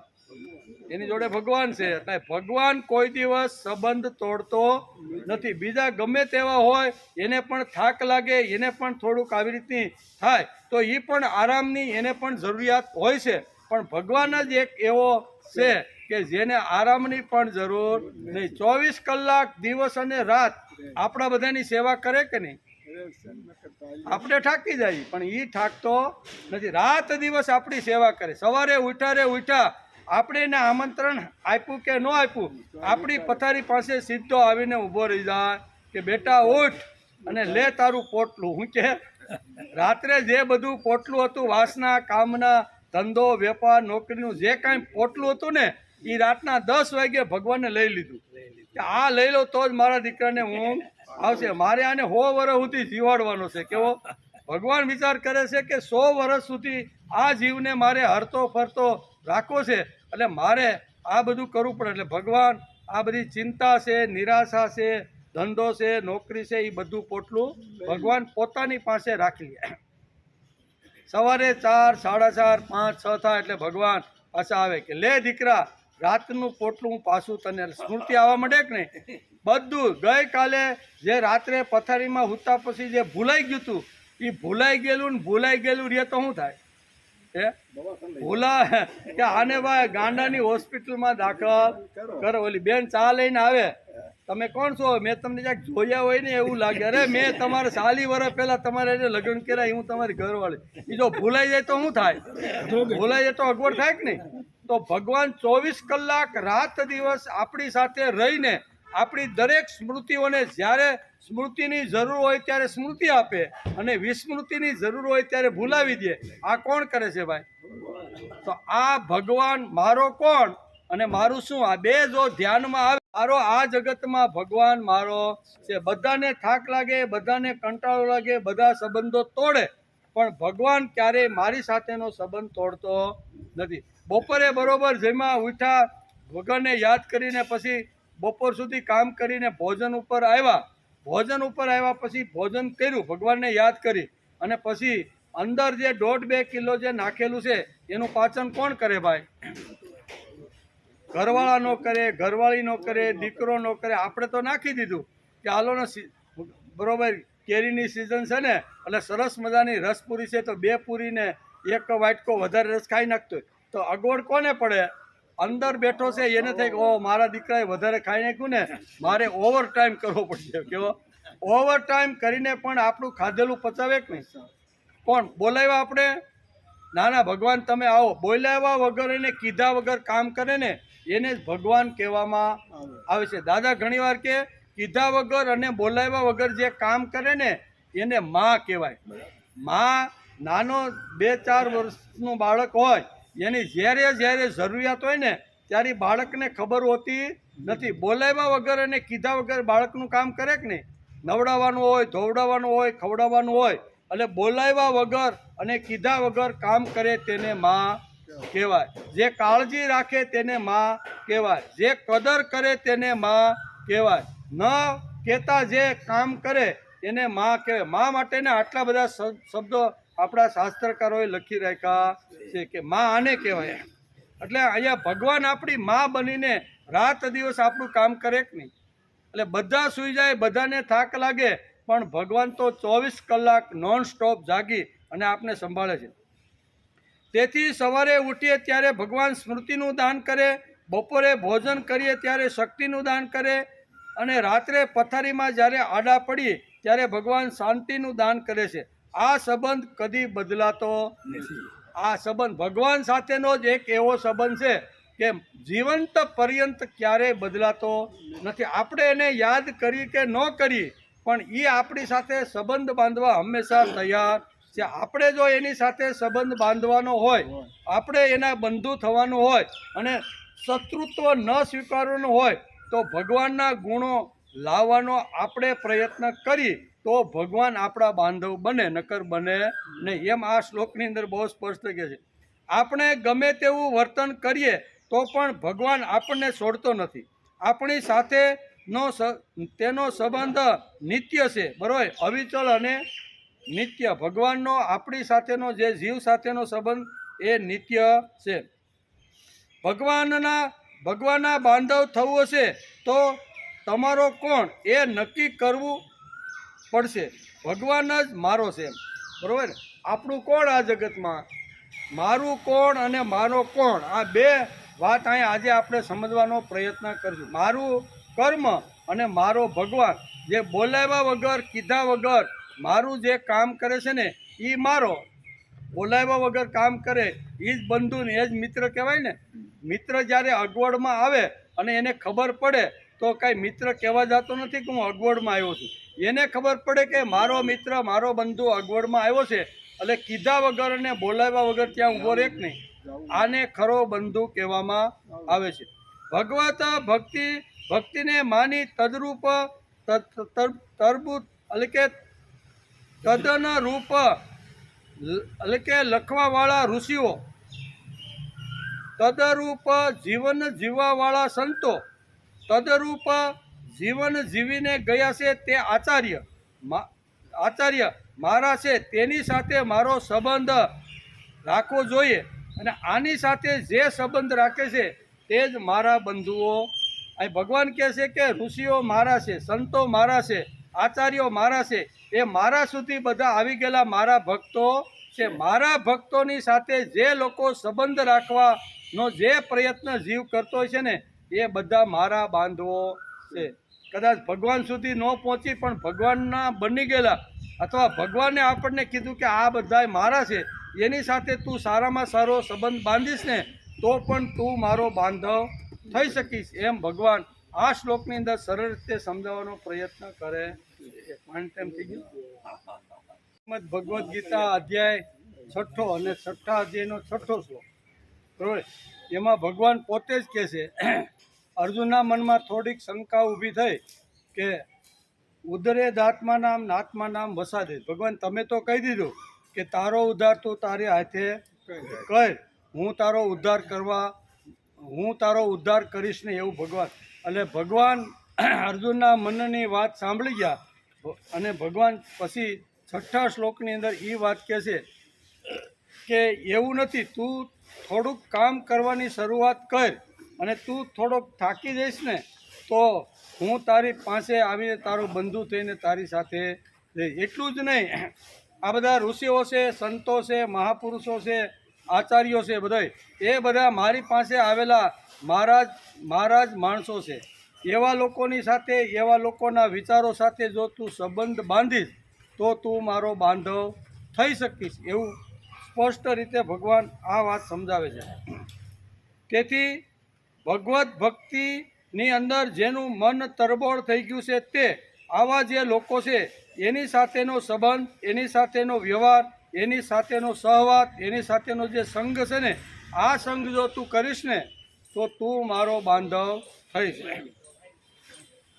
એની જોડે ભગવાન છે. એટલે ભગવાન કોઈ દિવસ સંબંધ તોડતો નથી. બીજા ગમે તેવા હોય એને પણ થાક લાગે, એને પણ થોડુંક આવી રીતની થાય, તો એ પણ આરામની એને પણ જરૂરિયાત હોય છે. પણ ભગવાન જ એક એવો છે કે જેને આરામની પણ જરૂર નહીં. 24 કલાક દિવસ અને રાત આપણા બધાની સેવા કરે કે નહીં? આપણે થાકી જાય, પણ એ થાકતો નથી. રાત દિવસ આપણી સેવા કરે. સવારે ઉઠ્યા આપણે એને આમંત્રણ આપ્યું કે ન આપ્યું, આપણી પથારી પાસે સીધો આવીને ઊભો રહી જાય કે બેટા ઉઠ અને લે તારું પોટલું. હું કે રાત્રે જે બધું પોટલું હતું, વાસના, કામના, ધંધો, વેપાર, નોકરીનું જે કાંઈ પોટલું હતું ને, એ રાતના 10 વાગે ભગવાનને લઈ લીધું કે આ લઈ લો તો જ મારા દીકરાને ઊંઘ આવશે. મારે આને 100 વર્ષ સુધી જીવાડવાનો છે. કેવો ભગવાન વિચાર કરે છે કે 100 વર્ષ સુધી આ જીવને મારે હરતો ફરતો રાખવો છે, એટલે મારે આ બધું કરવું પડે. એટલે ભગવાન આ બધી ચિંતા છે, નિરાશા છે, ધંધો છે, નોકરી છે, એ બધું પોટલું ભગવાન પોતાની પાસે રાખી લે. સવારે 4, 4:30, 5, 6 થાય એટલે ભગવાન પાછા આવે કે લે દીકરા, રાતનું પોટલું હું પાછું તને. સ્મૃતિ આવવા માંડે કે નહીં? બધું ગઈકાલે જે રાત્રે પથારીમાં હુતા પછી જે ભૂલાઈ ગયું હતું, એ ભૂલાઈ ગયેલું રે તો શું થાય? ભૂલા કે આને ભાઈ ગાંડાની હોસ્પિટલમાં દાખલ કરો. ઓલી બેન ચા લઈને આવે, તમે કોણ છો? મેં તમને ક્યાંક જોયા હોય ને એવું લાગે. અરે મેં તમારે 40 વર્ષ પહેલા તમારે લગ્ન કર્યા, હું તમારી ઘરવાળી. એ જો ભૂલાઈ જાય તો શું થાય? ભૂલાઈ જાય તો અગવડ થાય કે નહીં? તો ભગવાન 24 કલાક રાત દિવસ આપણી સાથે રહીને આપણી દરેક સ્મૃતિઓને જ્યારે સ્મૃતિની જરૂર હોય ત્યારે સ્મૃતિ આપે, અને વિસ્મૃતિની જરૂર હોય ત્યારે ભૂલાવી દે. આ કોણ કરે છે ભાઈ? તો આ ભગવાન મારો કોણ અને મારું શું, આ બે જો ધ્યાનમાં આવે, મારો આ જગતમાં ભગવાન મારો છે. બધાને થાક લાગે, બધાને કંટાળો લાગે, બધા સંબંધો તોડે, પણ ભગવાન ક્યારેય મારી સાથેનો સંબંધ તોડતો નથી. બપોરે બરોબર જેમાં ઉઠ્યા, ભગવાનને યાદ કરીને પછી બપોર સુધી કામ કરીને ભોજન ઉપર આવ્યા પછી ભોજન કર્યું, ભગવાનને યાદ કરી, અને પછી અંદર જે 1.5-2 કિલો જે નાખેલું છે એનું પાચન કોણ કરે ભાઈ? ઘરવાળા નો કરે, ઘરવાળી નો કરે, દીકરો નો કરે. આપણે તો નાખી દીધું કે હાલો ને, બરોબર કેરીની સિઝન છે ને, એટલે સરસ મજાની રસપુરી છે, તો 2 પૂરીને 1 વાટકો વધારે રસ ખાઈ નાખતો, તો અગવડ કોને પડે? અંદર બેઠો છે એને થાય કે ઓ મારા દીકરાએ વધારે ખાઈ નાખ્યું ને, મારે ઓવર ટાઈમ કરવો પડશે. કેવો ઓવર ટાઈમ કરીને પણ આપણું ખાધેલું પચાવે કે નહીં? કોણ બોલાવ્યા આપણે? ના ભગવાન તમે આવો. બોલાવ્યા વગર એને કીધા વગર કામ કરે ને એને જ ભગવાન કહેવામાં આવે છે. દાદા ઘણીવાર કે કીધા વગર અને બોલાવ્યા વગર જે કામ કરે ને એને માં કહેવાય. માં નાનો 2-4 વર્ષનું બાળક હોય, એની જ્યારે જરૂરિયાત હોય ને ત્યારે બાળકને ખબર હોતી નથી. બોલાવ્યા વગર અને કીધા વગર બાળકનું કામ કરે કે નહીં? નવડાવવાનું હોય, ધોવડાવવાનું હોય, ખવડાવવાનું હોય, એટલે બોલાવ્યા વગર અને કીધા વગર કામ કરે તેને માં કહેવાય. જે કાળજી રાખે તેને માં કહેવાય. જે કદર કરે તેને માં કહેવાય. ન કહેતા જે કામ કરે એને માં કહેવાય. માં માટેના આટલા બધા શબ્દો આપણા શાસ્ત્રકારોએ લખી રાખ્યા છે કે માં આને કહેવાય. એટલે અહીંયા ભગવાન આપણી માં બનીને રાત દિવસ આપણું કામ કરે કે નહીં? એટલે બધા સૂઈ જાય, બધાને થાક લાગે, પણ ભગવાન તો 24 કલાક નોન સ્ટોપ જાગી અને આપને સંભાળે છે. તેથી સવારે ઉઠીએ ત્યારે ભગવાન સ્મૃતિનું દાન કરે, બપોરે ભોજન કરીએ ત્યારે શક્તિનું દાન કરે અને રાત્રે પથારીમાં જ્યારે આડા પડીએ ત્યારે ભગવાન શાંતિનું દાન કરે છે. આ સંબંધ કદી બદલાતો નથી. આ સંબંધ ભગવાન સાથેનો જ એક એવો સંબંધ છે કે જીવંત પર્યંત ક્યારેય બદલાતો નથી. આપણે એને યાદ કરી કે ન કરી પણ એ આપણી સાથે સંબંધ બાંધવા હંમેશા તૈયાર છે. આપણે જો એની સાથે સંબંધ બાંધવાનો હોય, આપણે એના બંધુ થવાનું હોય અને શત્રુત્વ ન સ્વીકારવાનું હોય તો ભગવાનના ગુણો લાવવાનો આપણે પ્રયત્ન કરી તો ભગવાન આપણા બાંધવ બને, નકર બને નહીં. એમ આ શ્લોકની અંદર બહુ સ્પષ્ટ કહે છે. આપણે ગમે તેવું વર્તન કરીએ તો પણ ભગવાન આપણને છોડતો નથી. આપણી સાથેનો તેનો સંબંધ નિત્ય છે, બરાબર, અવિચળ અને નિત્ય. ભગવાનનો આપણી સાથેનો જે જીવ સાથેનો સંબંધ એ નિત્ય છે. ભગવાનના બાંધવ થવું હશે તો તમારો કોણ એ નક્કી કરવું પડશે. ભગવાન જ મારો છે, બરાબર. આપણું કોણ આ જગતમાં? મારું કોણ અને મારો કોણ, આ બે વાત અહીંયા આજે આપણે સમજવાનો પ્રયત્ન કરીશું. મારું કર્મ અને મારો ભગવાન, જે બોલાવ્યા વગર કીધા વગર મારું જે કામ કરે છે ને એ મારો. બોલાવ્યા વગર કામ કરે એ જ બંધુ ને એ જ મિત્ર કહેવાય ને. મિત્ર જ્યારે અગવડમાં આવે અને એને ખબર પડે તો કાંઈ મિત્ર કહેવા જતો નથી કે હું અગવડમાં આવ્યો છું. એને ખબર પડે કે મારો મિત્ર, મારો બંધુ અગવડમાં આવ્યો છે, એટલે કીધા વગર અને બોલાવ્યા વગર ત્યાં ઊભો રહે કે નહીં. આને ખરો બંધુ કહેવામાં આવે છે. ભગવત ભક્તિને માની તદરૂપ તરબૂત એટલે કે તદન રૂપ એટલે કે લખવાવાળા ઋષિઓ, તદરૂપ જીવન જીવવાવાળા સંતો, તદરૂપ જીવન જીવીને ગયા છે તે આચાર્ય મારા છે, તેની સાથે મારો સંબંધ રાખવો જોઈએ. અને આની સાથે જે સંબંધ રાખે છે તે જ મારા બંધુઓ. અહીં ભગવાન કહે છે કે ઋષિઓ મારા છે, સંતો મારા છે, આચાર્યો મારા છે, એ મારા સુધી બધા આવી ગયેલા મારા ભક્તો છે. મારા ભક્તોની સાથે જે લોકો સંબંધ રાખવાનો જે પ્રયત્ન જીવ કરતો હોય છે ને એ બધા મારા બાંધવો છે. કદાચ ભગવાન સુધી ન પહોંચી પણ ભગવાનના બની ગયેલા અથવા ભગવાને આપણને કીધું કે આ બધા મારા છે, એની સાથે તું સારામાં સારો સંબંધ બાંધીશ ને તો પણ તું મારો બાંધવ થઈ શકીશ. એમ ભગવાન આ શ્લોકની અંદર સરળ રીતે સમજાવવાનો પ્રયત્ન કરે. તેમ થઈ ગયું. ભગવદ્ ગીતા અધ્યાય 6 અને 6 અધ્યાયનો 6 શ્લોક, બરોબર. એમાં ભગવાન પોતે જ કહે છે, અર્જુનના મનમાં થોડીક શંકા ઊભી થઈ કે ઉદરે દાત્મા નામ નાત્મા નામ વસાદે. ભગવાન તમે તો કહી દીધું કે તારો ઉદ્ધાર તું તારી હાથે કર, હું તારો ઉદ્ધાર કરીશ ને એવું ભગવાન. એટલે ભગવાન અર્જુનના મનની વાત સાંભળી ગયા અને ભગવાન પછી 6 શ્લોકની અંદર એ વાત કહે છે કે એવું નથી, તું થોડુંક કામ કરવાની શરૂઆત કર અને તું થોડોક થાકી જઈશ ને તો હું તારી પાસે આવીને તારો બંધુ થઈને તારી સાથે રહીશ. એટલું જ નહીં, આ બધા ઋષિઓ છે, સંતો છે, મહાપુરુષો છે, આચાર્યો છે, એ બધા મારી પાસે આવેલા મારા જ માણસો છે. એવા લોકોની સાથે, એવા લોકોના વિચારો સાથે જો તું સંબંધ બાંધીશ તો તું મારો બાંધવ થઈ શકીશ. એવું સ્પષ્ટ રીતે ભગવાન આ વાત સમજાવે છે. તેથી ભગવત ભક્તિની અંદર જેનું મન તરબોળ થઈ ગયું છે તે આવા જે લોકો છે એની સાથેનો સંબંધ, એની સાથેનો વ્યવહાર, એની સાથેનો સહવાસ, એની સાથેનો જે સંઘ છે ને, આ સંઘ જો તું કરીશ ને તો તું મારો બાંધવ થઈશ.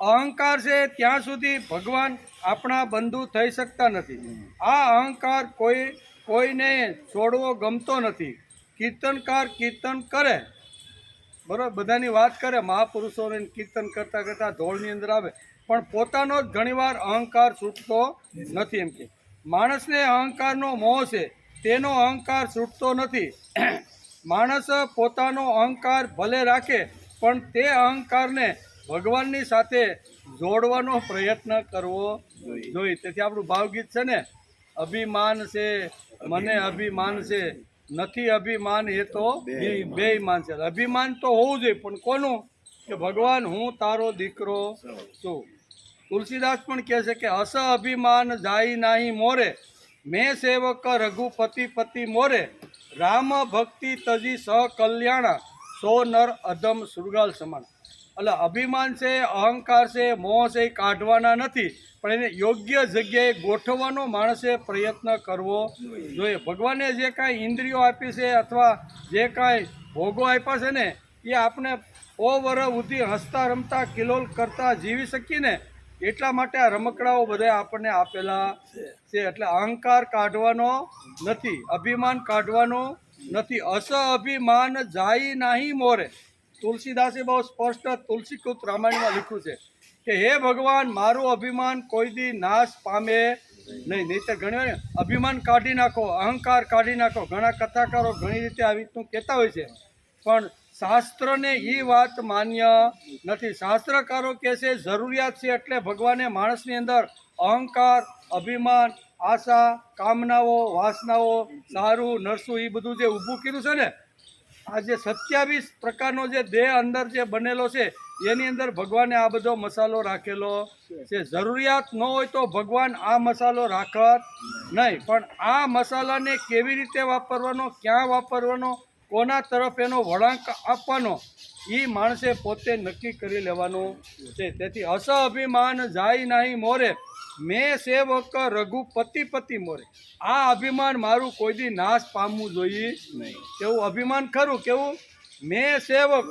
અહંકાર છે ત્યાં સુધી ભગવાન આપણા બંધુ થઈ શકતા નથી. આ અહંકાર કોઈને છોડવો ગમતો નથી. કીર્તનકાર કીર્તન કરે, બરાબર, બધાની વાત કરે, મહાપુરુષોને કીર્તન કરતાં કરતાં ધોળની અંદર આવે, પણ પોતાનો જ ઘણીવાર અહંકાર છૂટતો નથી. એમ કે માણસને અહંકારનો મોહ છે, તેનો અહંકાર છૂટતો નથી. માણસ પોતાનો અહંકાર ભલે રાખે પણ તે અહંકારને ભગવાનની સાથે જોડવાનો પ્રયત્ન કરવો જોઈએ. તેથી આપણું ભાવગીત છે ને, અભિમાન છે મને અભિમાન છે, નથી અભિમાન એ તો બેઈમાન છે. અભિમાન તો હોવું જોઈએ, પણ કોનું? કે ભગવાન હું તારો દીકરો છું. તુલસીદાસ પણ કહે છે કે અસ અભિમાન જાય નાહી મોરે, મેં સેવક રઘુપતિ પતિ મોરે, રામ ભક્તિ તજી સહ કલ્યાણા, સો નર અધમ સુરગાલ સમાન. એટલે અભિમાન છે, અહંકાર છે, મોહ છે એ કાઢવાના નથી, પણ એને યોગ્ય જગ્યાએ ગોઠવવાનો માણસે પ્રયત્ન કરવો જોઈએ. ભગવાને જે કાંઈ ઇન્દ્રિયો આપી છે અથવા જે કાંઈ ભોગો આપ્યા છે ને, એ આપણે ઓવર સુધી હસતા રમતા કિલોલ કરતા જીવી શકીએ ને, એટલા માટે આ રમકડાઓ બધા આપણને આપેલા છે. એટલે અહંકાર કાઢવાનો નથી, અભિમાન કાઢવાનો નથી. અસ અભિમાન જાય નાહી મોરે. તુલસીદાસે બહુ સ્પષ્ટ તુલસીકૃત રામાયણમાં લખ્યું છે કે હે ભગવાન, મારું અભિમાન કોઈ દી નાશ પામે નહીં. નહીંતર ઘણી વાર અભિમાન કાઢી નાખો, અહંકાર કાઢી નાખો. ઘણા કથાકારો ઘણી રીતે આવી રીતનું કહેતા હોય છે, પણ શાસ્ત્રને એ વાત માન્ય નથી. શાસ્ત્રકારો કહે છે જરૂરિયાત છે એટલે ભગવાને માણસની અંદર અહંકાર, અભિમાન, આશા, કામનાઓ, વાસનાઓ, સારું નરસું એ બધું જે ઊભું કર્યું છે ને, આ જે 27 પ્રકારનો જે દેહ અંદર જે બનેલો છે, એની અંદર ભગવાને આ બધો મસાલો રાખેલો છે. જરૂરિયાત ન હોય તો ભગવાન આ મસાલો રાખત નહીં, પણ આ મસાલાને કેવી રીતે વાપરવાનો, ક્યાં વાપરવાનો, કોના તરફ એનો વળાંક આપવાનો, એ માણસે પોતે નક્કી કરી લેવાનું છે. તેથી અસ અભિમાન જાય નહીં મોરે, મેં સેવક રઘુપતિ પતિ મોરે. આ અભિમાન મારું કોઈ દી નાશ પામવું જોઈએ નહીં. કેવું અભિમાન ખરું? કેવું? મેં સેવક,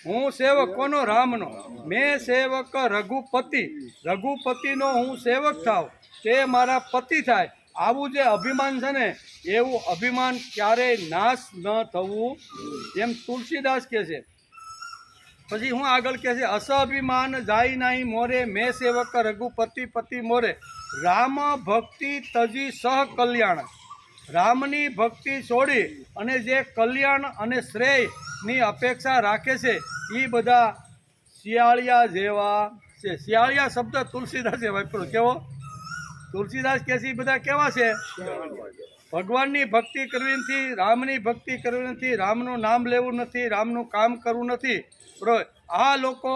હું સેવક કોનો? રામનો. મેં સેવક રઘુપતિ, રઘુપતિનો હું સેવક થાવ, તે મારા પતિ થાય. આવું જે અભિમાન છે ને, એવું અભિમાન ક્યારેય નાશ ન થવું, એમ તુલસીદાસ કહે છે. પછી હું આગળ કહે છે અસ અભિમાન જાય નહીં મોરે, મેં સેવક રઘુપતિ પતિ મોરે, રામ ભક્તિ તજી સહ કલ્યાણ. રામની ભક્તિ છોડી અને જે કલ્યાણ અને શ્રેયની અપેક્ષા રાખે છે, એ બધા શિયાળિયા જેવા છે. શિયાળિયા શબ્દ તુલસીદાસે વાપર્યો. કેવો? તુલસીદાસ કહે છે એ બધા કેવા છે? ભગવાનની ભક્તિ કરવી નથી, રામની ભક્તિ કરવી નથી, રામનું નામ લેવું નથી, રામનું કામ કરવું નથી. બરાબર? આ લોકો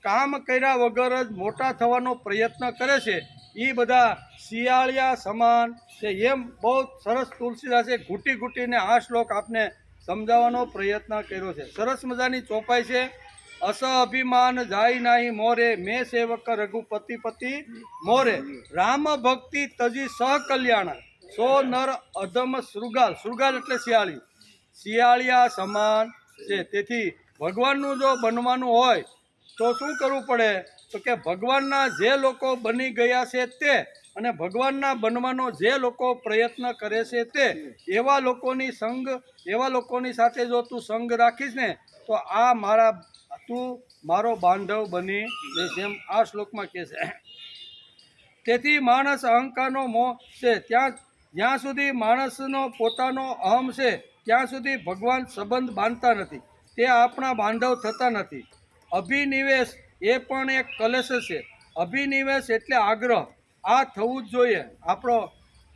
કામ કર્યા વગર જ મોટા થવાનો પ્રયત્ન કરે છે, એ બધા શિયાળિયા સમાન છે. એમ બહુ સરસ તુલસીદાસે ઘૂંટી ઘૂંટીને આ શ્લોક આપને સમજાવવાનો પ્રયત્ન કર્યો છે. સરસ મજાની ચોપાઈ છે. અસ અભિમાન જાય નાહી મોરે, મેં સેવક રઘુપતિ પતિ મોરે, રામ ભક્તિ તજી સહ કલ્યાણ, સો નર અધમ શૃગાલ. શૃગાલ એટલે શિયાળી, શિયાળિયા સમાન છે. તેથી ભગવાનનું જો બનવાનું હોય તો શું કરવું પડે? તો કે ભગવાનના જે લોકો બની ગયા છે તે, અને ભગવાનના બનવાનો જે લોકો પ્રયત્ન કરે છે તે, એવા લોકોની સંગ, એવા લોકોની સાથે જો તું સંગ રાખીશ ને, તો આ તું મારો બાંધવ બની જઈશ, એમ આ શ્લોકમાં કહે છે. તેથી માણસ અહંકારનો મોહ છે, જ્યાં સુધી માણસનો પોતાનો અહમ છે, ત્યાં સુધી ભગવાન સંબંધ બાંધતા નથી, તે આપણા બાંધવ થતા નથી. અભિનિવેશ એ પણ એક કલેશ છે. અભિનિવેશ એટલે આગ્રહ. આ થવું જ જોઈએ. આપણો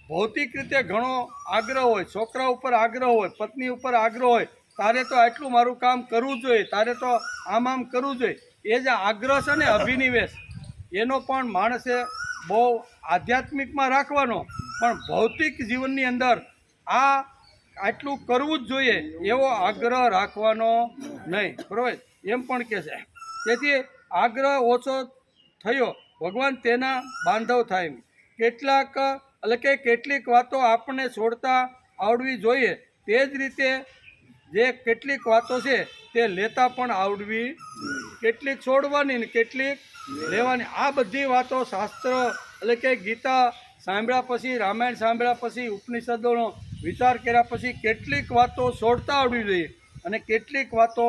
ભૌતિક રીતે ઘણો આગ્રહ હોય, છોકરા ઉપર આગ્રહ હોય, પત્ની ઉપર આગ્રહ હોય, તારે તો આટલું મારું કામ કરવું જોઈએ, તારે તો આમ કરવું જોઈએ. એ જે આગ્રહ છે ને, અભિનિવેશ, એનો પણ માણસે બહુ આધ્યાત્મિકમાં રાખવાનો, પણ ભૌતિક જીવનની અંદર આટલું કરવું જ જોઈએ એવો આગ્રહ રાખવાનો નહીં. બરાબર? એમ પણ કહે છે. તેથી આગ્રહ ઓછો થયો, ભગવાન તેના બાંધવ થાય. કેટલીક વાતો આપણને છોડતા આવડવી જોઈએ, તે જ રીતે જે કેટલીક વાતો છે તે લેતા પણ આવડવી. કેટલીક છોડવાની ને કેટલીક લેવાની. આ બધી વાતો શાસ્ત્ર એટલે કે ગીતા સાંભળ્યા પછી, રામાયણ સાંભળ્યા પછી, ઉપનિષદોનો વિચાર કર્યા પછી કેટલીક વાતો છોડતા આવડવી જોઈએ અને કેટલીક વાતો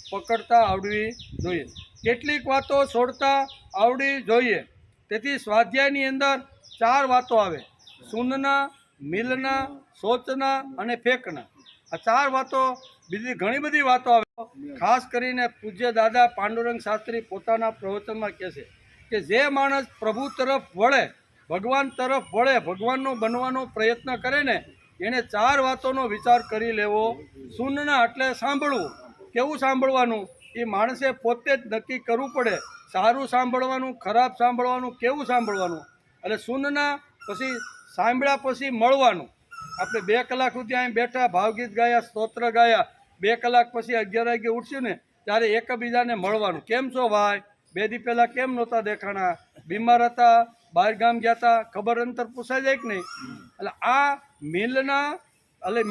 પકડતા આવડવી જોઈએ. કેટલીક વાતો છોડતા આવડવી જોઈએ. તેથી સ્વાધ્યાયની અંદર 4 વાતો આવે: સુનના, મિલના, સોચના અને ફેંકના. આ 4 વાતો, બીજી ઘણી બધી વાતો આવે. ખાસ કરીને પૂજ્ય દાદા પાંડુરંગ શાસ્ત્રી પોતાના પ્રવચનમાં કહે છે કે જે માણસ પ્રભુ તરફ વળે, ભગવાન તરફ વળે, ભગવાનનો બનવાનો પ્રયત્ન કરે ને, એણે 4 વાતોનો વિચાર કરી લેવો. સુનના એટલે સાંભળવું. કેવું સાંભળવાનું એ માણસે પોતે જ નક્કી કરવું પડે. સારું સાંભળવાનું, ખરાબ સાંભળવાનું, કેવું સાંભળવાનું. એટલે સુનના પછી સાંભળ્યા પછી મળવાનું. આપણે 2 કલાક સુધી અહીં બેઠા, ભાવગીત ગાયા, સ્તોત્ર ગાયા, 2 કલાક પછી 11 વાગે ઉઠશું ને ત્યારે એકબીજાને મળવાનું. કેમ છો ભાઈ? 2 દી પહેલાં કેમ નહોતા દેખાણા? બીમાર હતા, બહાર ગામ ગયા હતા, ખબર અંતર પૂછાય જાય કે નહીં? એટલે આ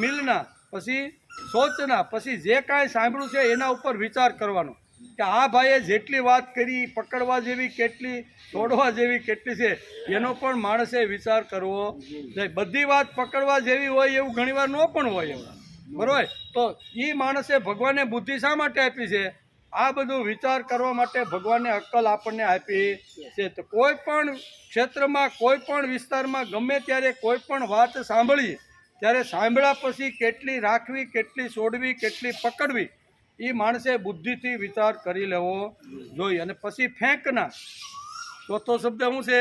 મિલના પછી સોચના પછી જે કાંઈ સાંભળ્યું છે એના ઉપર વિચાર કરવાનો કે આ ભાઈએ જેટલી વાત કરી પકડવા જેવી કેટલી, છોડવા જેવી કેટલી છે એનો પણ માણસે વિચાર કરવો જોઈએ. બધી વાત પકડવા જેવી હોય એવું ઘણીવાર ન પણ હોય એવું, બરાબર? તો એ માણસે ભગવાને બુદ્ધિ શા માટે આપી છે? આ બધું વિચાર કરવા માટે ભગવાને અક્કલ આપણને આપી છે. તો કોઈ પણ ક્ષેત્રમાં, કોઈ પણ વિસ્તારમાં ગમે ત્યારે કોઈ પણ વાત સાંભળી ત્યારે સાંભળ્યા પછી કેટલી રાખવી, કેટલી છોડવી, કેટલી પકડવી એ માણસે બુદ્ધિથી વિચાર કરી લેવો જોઈએ. અને પછી ફેંકના. ચોથો શબ્દ શું છે?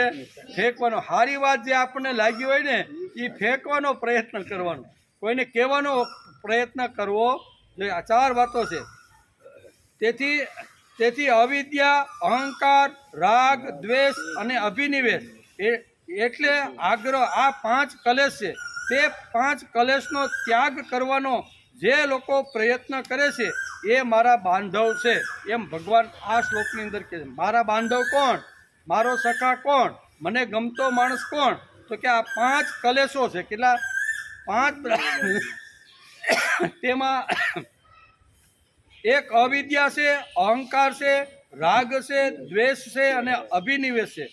ફેંકવાનો. સારી વાત જે આપણને લાગી હોય ને એ ફેંકવાનો પ્રયત્ન કરવાનો, કોઈને કહેવાનો પ્રયત્ન કરવો જોઈએ. આ 4 વાતો છે. તેથી અવિદ્યા, અહંકાર, રાગ, દ્વેષ અને અભિનિવેશ એટલે આગ્રહ, આ 5 કલેશ છે. તે 5 કલેશનો ત્યાગ કરવાનો જે લોકો પ્રયત્ન કરે છે એ મારા બાંધવ છે, એમ ભગવાન આ શ્લોકની અંદર કહે છે. મારા બાંધવ કોણ? મારો સખા કોણ? મને ગમતો માણસ કોણ? તો કે આ 5 કલેશો છે. કેટલા? 5. તેમાં એક અવિદ્યા છે, અહંકાર છે, રાગ છે, દ્વેષ છે અને અભિનિવેશ છે.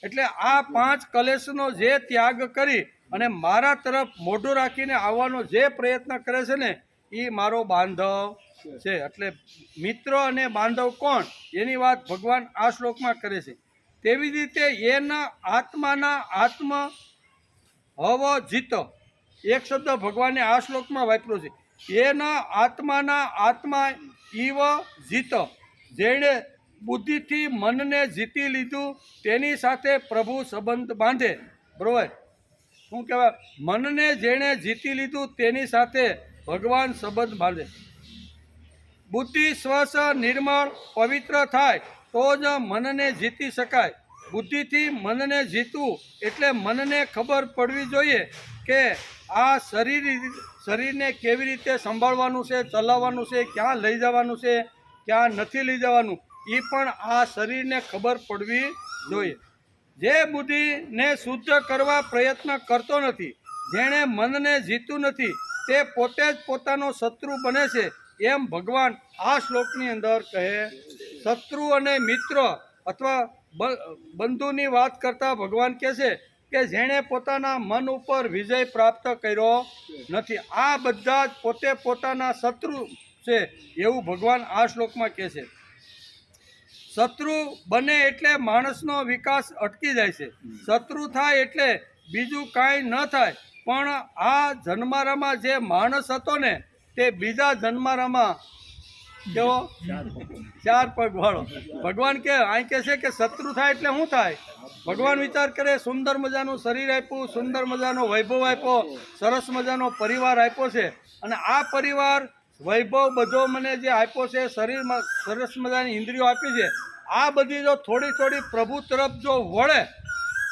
એટલે આ 5 કલેશનો જે ત્યાગ કરી અને મારા તરફ મોઢું રાખીને આવવાનો જે પ્રયત્ન કરે છે ને એ મારો બાંધવ છે. એટલે મિત્ર અને બાંધવ કોણ એની વાત ભગવાન આ શ્લોકમાં કરે છે. તેવી જ રીતે એના આત્માના આત્મ હવ જીત, એક શબ્દ ભગવાને આ શ્લોકમાં વાપર્યો છે. એના આત્માના આત્મા ઈવ જીત, જેણે બુદ્ધિથી મનને જીતી લીધું તેની સાથે પ્રભુ સંબંધ બાંધે. બરોબર? શું કહેવાય? મનને જેણે જીતી લીધું તેની સાથે ભગવાન સંબંધ બાંધે. બુદ્ધિ સ્વસ નિર્મળ પવિત્ર થાય તો જ મનને જીતી શકાય. બુદ્ધિથી મનને જીતવું એટલે મનને ખબર પડવી જોઈએ કે આ શરીરને કેવી રીતે સંભાળવાનું છે, ચલાવવાનું છે, ક્યાં લઈ જવાનું છે, ક્યાં નથી લઈ જવાનું એ પણ આ શરીરને ખબર પડવી જોઈએ. જે બુદ્ધિને શુદ્ધ કરવા પ્રયત્ન કરતો નથી, જેણે મનને જીતું નથી, તે પોતે જ પોતાનો શત્રુ બને છે, એમ ભગવાન આ શ્લોકની અંદર કહે. શત્રુ અને મિત્ર અથવા બંધુની વાત કરતા ભગવાન કહે છે કે જેણે પોતાના મન ઉપર વિજય પ્રાપ્ત કર્યો નથી, આ બધા જ પોતે પોતાના શત્રુ છે એવું ભગવાન આ શ્લોકમાં કહે છે. શત્રુ બને એટલે માણસનો વિકાસ અટકી જાય છે. શત્રુ થાય એટલે બીજું કાંઈ ન થાય. પણ આ જન્મારામાં જે માણસ હતો ને તે બીજા જન્મારામાં કેવો? 4 પગ વાળો. ભગવાન કે અહીં કહે છે કે શત્રુ થાય એટલે શું થાય? ભગવાન વિચાર કરે, સુંદર મજાનું શરીર આપ્યું, સુંદર મજાનો વૈભવ આપ્યો, સરસ મજાનો પરિવાર આપ્યો છે, અને આ પરિવાર વૈભવ બધો મને જે આપ્યો છે, શરીરમાં સરસ મજાની ઇન્દ્રિયો આપી છે, આ બધી જો થોડી થોડી પ્રભુ તરફ જો વળે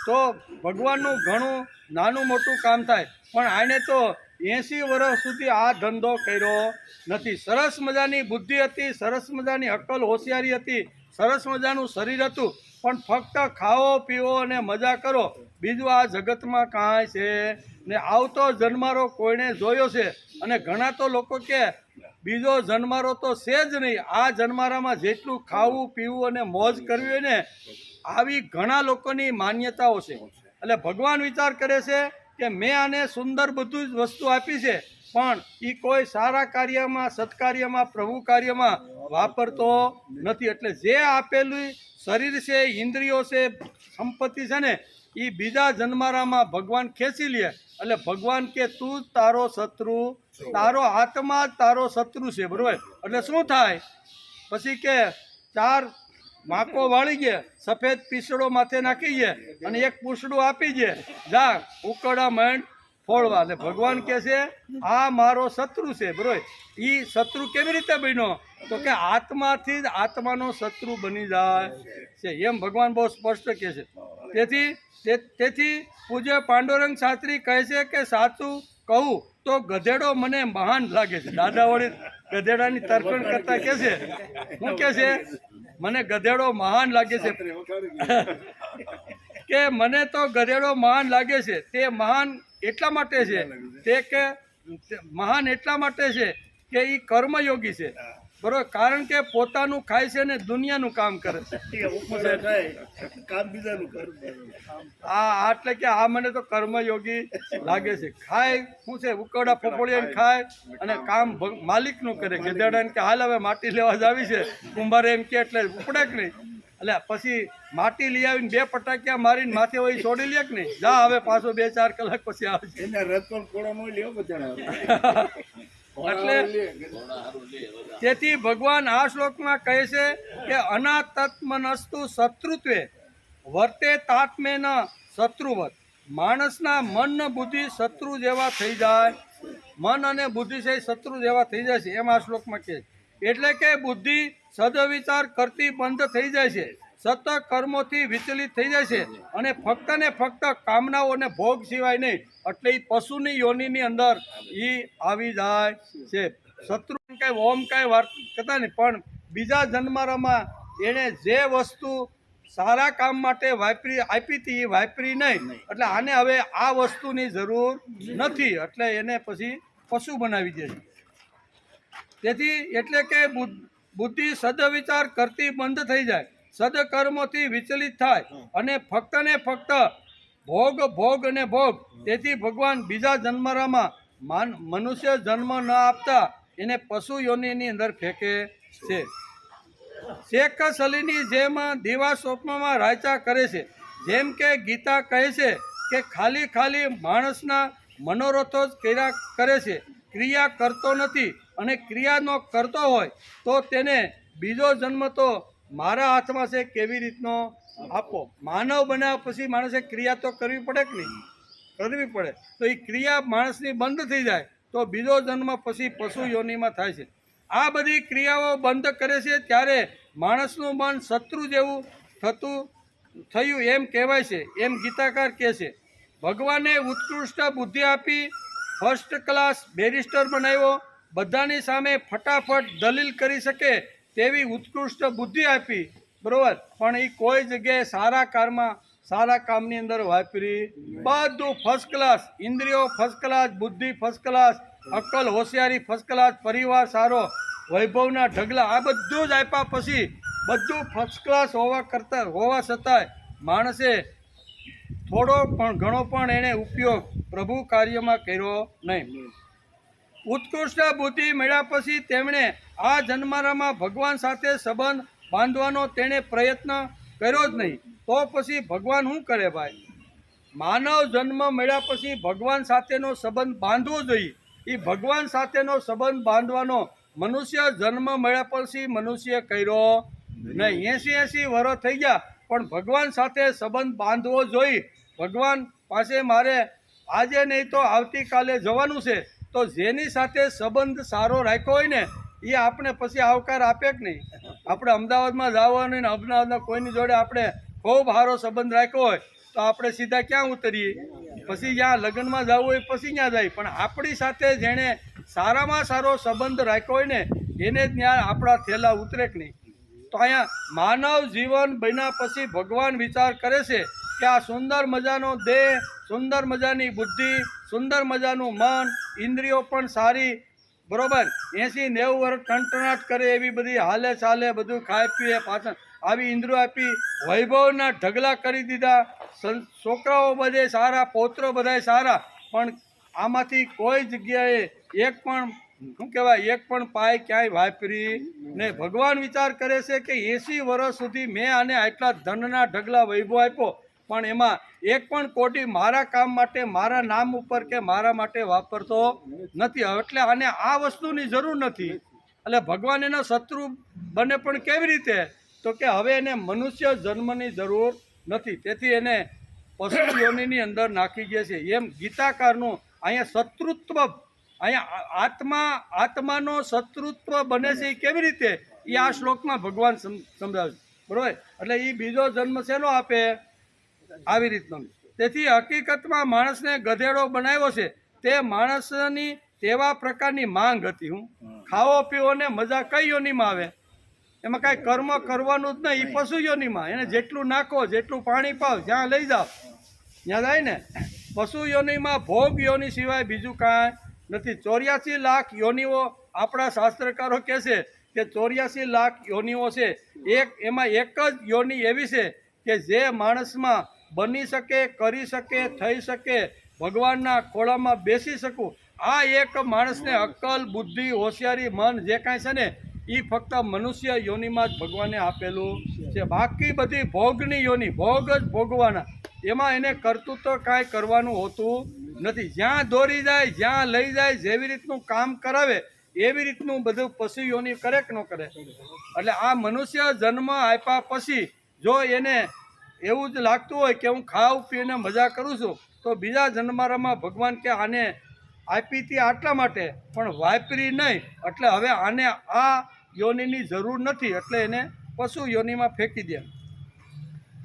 તો ભગવાનનું ઘણું નાનું મોટું કામ થાય. પણ આને તો 80 વર્ષ સુધી આ ધંધો કર્યો નથી. સરસ મજાની બુદ્ધિ હતી, સરસ મજાની અક્કલ હોશિયારી હતી, સરસ મજાનું શરીર હતું, પણ ફક્ત ખાઓ પીવો અને મજા કરો, બીજું આ જગતમાં કાંઈ છે ને. આવતો જન્મારો કોઈને જોયો છે? અને ઘણા તો લોકો કે બીજો જન્મારો તો છે જ નહીં, આ જન્મારામાં જેટલું ખાવું પીવું અને મોજ કરવી હોય ને આવી ઘણા લોકોની માન્યતાઓ છે. એટલે ભગવાન વિચાર કરે છે કે મેં આને સુંદર બધું જ વસ્તુ આપી છે, પણ એ કોઈ સારા કાર્યમાં, સત્કાર્યમાં, પ્રભુ કાર્યમાં વાપરતો નથી. એટલે જે આપેલું શરીર છે, ઇન્દ્રિયો છે, સંપત્તિ છે ને એ બીજા જન્મારામાં ભગવાન ખેંચી લે. એટલે ભગવાન કે તું તારો શત્રુ, તારો આત્મા જ તારો શત્રુ છે. બરોબર? એટલે શું થાય પછી કે 4 માકો વાળી ગયા, સફેદ પીસડો માથે નાખી ગયા અને એક પૂછડું આપી દે, જા ઉકળા માંડ ફોડવા. એટલે ભગવાન કહે છે આ મારો શત્રુ છે, બરોબર. એ શત્રુ કેવી રીતે બન્યો? તો કે આત્માથી જ આત્માનો શત્રુ બની જાય છે, એમ ભગવાન બહુ સ્પષ્ટ કહે છે. તેથી પૂજ્ય પાંડુરંગ શાસ્ત્રી કહે છે કે સાચું કહું તો ગધેડો મને મહાન લાગે છે. દાદા વળી ગધેડાની તરફેણ કરતા કહે છે, શું કહે છે? મને ગધેડો મહાન લાગે છે, કે મને તો ગધેડો મહાન લાગે છે. તે મહાન એટલા માટે છે, મહાન એટલા માટે છે કે એ કર્મયોગી છે, બરોબર. કારણ કે પોતાનું ખાય છે ને દુનિયાનું કામ કરે છે. એટલે કે આ મને તો કર્મયોગી લાગે છે. ખાય શું છે, ઉકરડા ફફોડિયાને ખાય અને કામ માલિકનું કરે. ગધેડાને કે હાલ હવે માટી લેવા જ આવી છે, કુંભારે એમ કે એટલે ઉપડે કે નહીં. એટલે પછી માટી લઈ આવીને 2 પટાકિયા મારીને માથે હોય છોડી લે કે નહીં, જા હવે પાછો 2-4 કલાક પછી આવશે. એટલે તેથી ભગવાન આ શ્લોકમાં કહે છે કે અનાત્મનસ્તુ શત્રુત્વે વર્તે તાત્મે ન શત્રુવત. માણસના મન ને બુદ્ધિ શત્રુ જેવા થઈ જાય, મન અને બુદ્ધિ છે શત્રુ જેવા થઈ જાય છે, એમ આ શ્લોકમાં કહે. એટલે કે બુદ્ધિ સદવિચાર કરતી બંધ થઈ જાય છે, સતત કર્મોથી વિચલિત થઈ જાય છે અને ફક્ત ને ફક્ત કામનાઓ અને ભોગ સિવાય નહીં. એટલે એ પશુની યોનિની અંદર એ આવી જાય છે. શત્રુ કાંઈ ઓમ કાંઈ વાત કરતા નહીં, પણ બીજા જન્મારામાં એણે જે વસ્તુ સારા કામ માટે આપી હતી એ વાપરી નહીં. એટલે આને હવે આ વસ્તુની જરૂર નથી, એટલે એને પછી પશુ બનાવી દે છે. તેથી એટલે કે બુદ્ધિ સદવિચાર કરતી બંધ થઈ જાય, સદકર્મોથી વિચલિત થાય અને ફક્ત ને ફક્ત ભોગ અને ભોગ. તેથી ભગવાન બીજા જન્મરામાં મનુષ્ય જન્મ ન આપતા એને પશુ યોનિની અંદર ફેંકે છે. શેખ સલીની જેમ દીવા સ્વપ્નમાં રાચા કરે છે. જેમ કે ગીતા કહે છે કે ખાલી માણસના મનોરથો જ કર્યા કરે છે, ક્રિયા કરતો નથી. અને ક્રિયા ન કરતો હોય તો તેને બીજો જન્મ તો મારા હાથમાં છે, કેવી રીતનો આપો. માનવ બન્યા પછી માણસે ક્રિયા તો કરવી પડે કે નહીં? કરવી પડે. તો એ ક્રિયા માણસની બંધ થઈ જાય તો બીજો જન્મ પછી પશુ યોનિમાં થાય છે. આ બધી ક્રિયાઓ બંધ કરે છે ત્યારે માણસનું મન શત્રુ જેવું થયું એમ કહેવાય છે, એમ ગીતાકાર કહે છે. ભગવાને ઉત્કૃષ્ટ બુદ્ધિ આપી, ફર્સ્ટ ક્લાસ બેરિસ્ટર બનાવ્યો, બધાની સામે ફટાફટ દલીલ કરી શકે તેવી ઉત્કૃષ્ટ બુદ્ધિ આપી, બરોબર. પણ એ કોઈ જગ્યાએ સારા કામની અંદર વાપરી. બધું ફર્સ્ટ ક્લાસ, ઇન્દ્રિયો ફર્સ્ટ ક્લાસ, બુદ્ધિ ફર્સ્ટ ક્લાસ, અક્કલ હોશિયારી ફર્સ્ટ ક્લાસ, પરિવાર સારો, વૈભવના ઢગલા, આ બધું જ આપ્યા પછી બધું ફર્સ્ટ ક્લાસ હોવા છતાંય માણસે થોડો પણ ઘણો પણ એણે ઉપયોગ પ્રભુ કાર્યમાં કર્યો નહીં. ઉત્કૃષ્ટ બુદ્ધિ મળ્યા પછી તેમણે આ જન્મારામાં ભગવાન સાથે સંબંધ બાંધવાનો તેણે પ્રયત્ન કર્યો જ નહીં. તો પછી ભગવાન શું કરે ભાઈ? માનવ જન્મ મળ્યા પછી ભગવાન સાથેનો સંબંધ બાંધવો જોઈએ. એ ભગવાન સાથેનો સંબંધ બાંધવાનો મનુષ્ય જન્મ મળ્યા પછી મનુષ્ય કર્યો નહીં. 80 વર્ષ થઈ ગયા પણ ભગવાન સાથે સંબંધ બાંધવો જોઈએ. ભગવાન પાસે મારે આજે નહીં તો આવતીકાલે જવાનું છે, તો જેની સાથે સંબંધ સારો રાખ્યો હોય ને એ આપણે પછી આવકાર આપે કે નહીં? આપણે અમદાવાદમાં જવાનું ને અમદાવાદના કોઈની જોડે આપણે ખૂબ સારો સંબંધ રાખ્યો હોય તો આપણે સીધા ક્યાં ઉતરીએ? પછી જ્યાં લગ્નમાં જવું હોય પછી ત્યાં જાય. પણ આપણી સાથે જેણે સારામાં સારો સંબંધ રાખ્યો હોય ને એને જ ત્યાં આપણા થેલા ઉતરે કે નહીં? તો અહીંયા માનવ જીવન બન્યા પછી ભગવાન વિચાર કરે છે કે આ સુંદર મજાનો દેહ, સુંદર મજાની બુદ્ધિ, સુંદર મજાનું મન, ઇન્દ્રિયો પણ સારી, બરોબર, 80-90 વર્ષ ટણટણાટ કરે એવી બધી હાલે ચાલે, બધું ખાય પીએ, પાછળ આવી ઇન્દ્રિયો આપી, વૈભવના ઢગલા કરી દીધા, છોકરાઓ બધે સારા, પૌત્રો બધાય સારા, પણ આમાંથી કોઈ જગ્યાએ એક પણ પાય ક્યાંય વાપરી નહીં. ભગવાન વિચાર કરે છે કે 80 વર્ષ સુધી મેં આને આટલા ધનના ઢગલા વૈભવ આપ્યો પણ એમાં એક પણ કોટી મારા કામ માટે, મારા નામ ઉપર કે મારા માટે વાપરતો નથી. એટલે આને આ વસ્તુની જરૂર નથી. એટલે ભગવાન એના શત્રુ બને પણ કેવી રીતે? તો કે હવે એને મનુષ્ય જન્મની જરૂર નથી, તેથી એને પશુ યોનિની અંદર નાખી ગયા છે. એમ ગીતાકારનું અહીંયા શત્રુત્વ, અહીંયા આત્માનો શત્રુત્વ બને છે એ કેવી રીતે, એ આ શ્લોકમાં ભગવાન સમજાવે છે, બરોબર. એટલે એ બીજો જન્મ શેનો આપે, આવી રીતનો. તેથી હકીકતમાં માણસને ગધેડો બનાવ્યો છે તે માણસની તેવા પ્રકારની માંગ હતી. હું ખાવો પીવો ને મજા કઈ યોનીમાં આવે, એમાં કાંઈ કર્મ કરવાનું જ નહીં. એ પશુ યોનીમાં એને જેટલું નાખો, જેટલું પાણી પાવ, જ્યાં લઈ જાઓ ત્યાં જાય ને. પશુ યોનીમાં ભોગ યોની સિવાય બીજું કાંઈ નથી. 84 લાખ યોનીઓ આપણા શાસ્ત્રકારો કહે છે કે 84 લાખ યોનીઓ છે. એમાં એક જ યોની એવી છે કે જે માણસમાં બની શકે, કરી શકે, થઈ શકે, ભગવાનના ખોળામાં બેસી શકું. આ એક માણસને અક્કલ, બુદ્ધિ, હોશિયારી, મન જે કાંઈ છે ને એ ફક્ત મનુષ્ય યોનિમાં જ ભગવાને આપેલું છે. બાકી બધી ભોગની યોની, ભોગ જ ભોગવાના, એમાં એને કર્તૃત્વ કાંઈ કરવાનું હોતું નથી. જ્યાં દોરી જાય, જ્યાં લઈ જાય, જેવી રીતનું કામ કરાવે એવી રીતનું બધું પશુ યોની કરે કે ન કરે. એટલે આ મનુષ્ય જન્મ આપ્યા પછી જો એને એવું જ લાગતું હોય કે હું ખાઉં પીને મજા કરું છું, તો બીજા જન્મારામાં ભગવાન કે આને આપી હતી આટલા માટે પણ વાપરી નહીં, એટલે હવે આને આ યોનિની જરૂર નથી, એટલે એને પશુ યોનિમાં ફેંકી દે.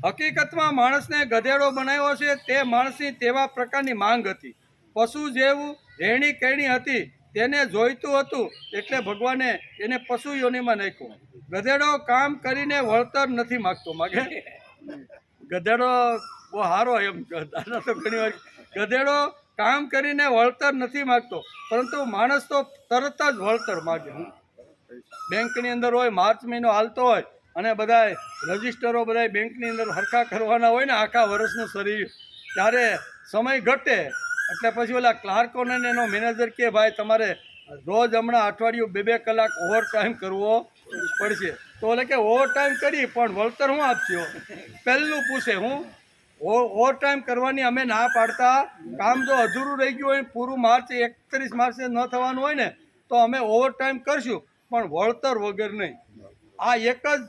હકીકતમાં માણસને ગધેડો બનાવ્યો છે તે માણસની તેવા પ્રકારની માંગ હતી. પશુ જેવું રહેણી કહેણી હતી તેને જોઈતું હતું, એટલે ભગવાને એને પશુ યોનિમાં નાખ્યો. ગધેડો કામ કરીને વળતર નથી માગતો. માગે ગધેડો બહુ સારો, એમ દાદા તો ઘણી વાર ગધેડો કામ કરીને વળતર નથી માગતો, પરંતુ માણસ તો તરત જ વળતર માગે. બેંકની અંદર હોય, માર્ચ મહિનો હાલતો હોય અને બધા રજિસ્ટરો બધા બેંકની અંદર હરખા કરવાના હોય ને આખા વર્ષનું શરીર, ત્યારે સમય ઘટે એટલે પછી ઓલા ક્લાર્કોને એનો મેનેજર કે ભાઈ તમારે રોજ હમણાં અઠવાડિયું 2-2 કલાક ઓવર ટાઈમ કરવો પડશે. તો એટલે કે ઓવર ટાઈમ કરી પણ વળતર હું આપશો, પહેલું પૂછે. હું ઓવર ટાઈમ કરવાની અમે ના પાડતા, કામ જો અધૂરું રહી ગયું હોય, પૂરું 31 માર્ચે ન થવાનું હોય ને તો અમે ઓવર ટાઈમ કરશું, પણ વળતર વગર નહીં. આ એક જ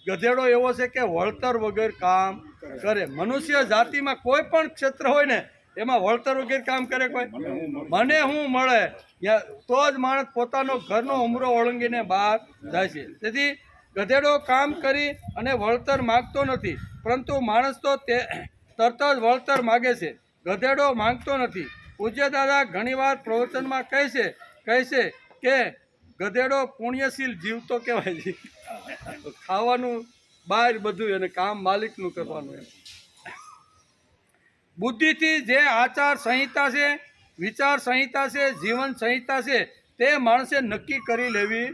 ગધેડો એવો છે કે વળતર વગર કામ કરે. મનુષ્ય જાતિમાં કોઈ પણ ક્ષેત્ર હોય ને એમાં વળતર વગર કામ કરે કોઈ. મને હું મળે તો જ માણસ પોતાનો ઘરનો ઉમરો ઓળંગીને બહાર જાય છે. તેથી ગધેડો કામ કરી અને વળતર માગતો નથી, પરંતુ માણસ તો તે તરત જ વળતર માગે છે, ગધેડો માંગતો નથી. પૂજ્ય દાદા ઘણીવાર પ્રવચનમાં કહે છે કે ગધેડો પુણ્યશીલ જીવ તો કહેવાય છે. ખાવાનું બહાર બધું એને કામ માલિકનું કરવાનું. એમ બુદ્ધિથી જે આચાર સંહિતા છે, વિચાર સંહિતા છે, જીવન સંહિતા છે તે માણસે નક્કી કરી લેવી.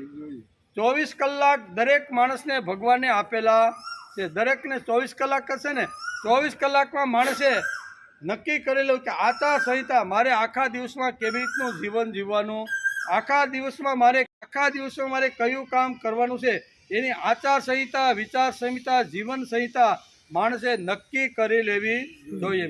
24 કલાક દરેક માણસને ભગવાને આપેલા છે. દરેકને 24 કલાક હશે ને, 24 કલાકમાં માણસે નક્કી કરેલું કે આચાર સંહિતા મારે આખા દિવસમાં કેવી રીતનું જીવન જીવવાનું, આખા દિવસમાં મારે કયું કામ કરવાનું છે, એની આચાર સંહિતા, વિચાર સંહિતા, જીવન સંહિતા માણસે નક્કી કરી લેવી જોઈએ.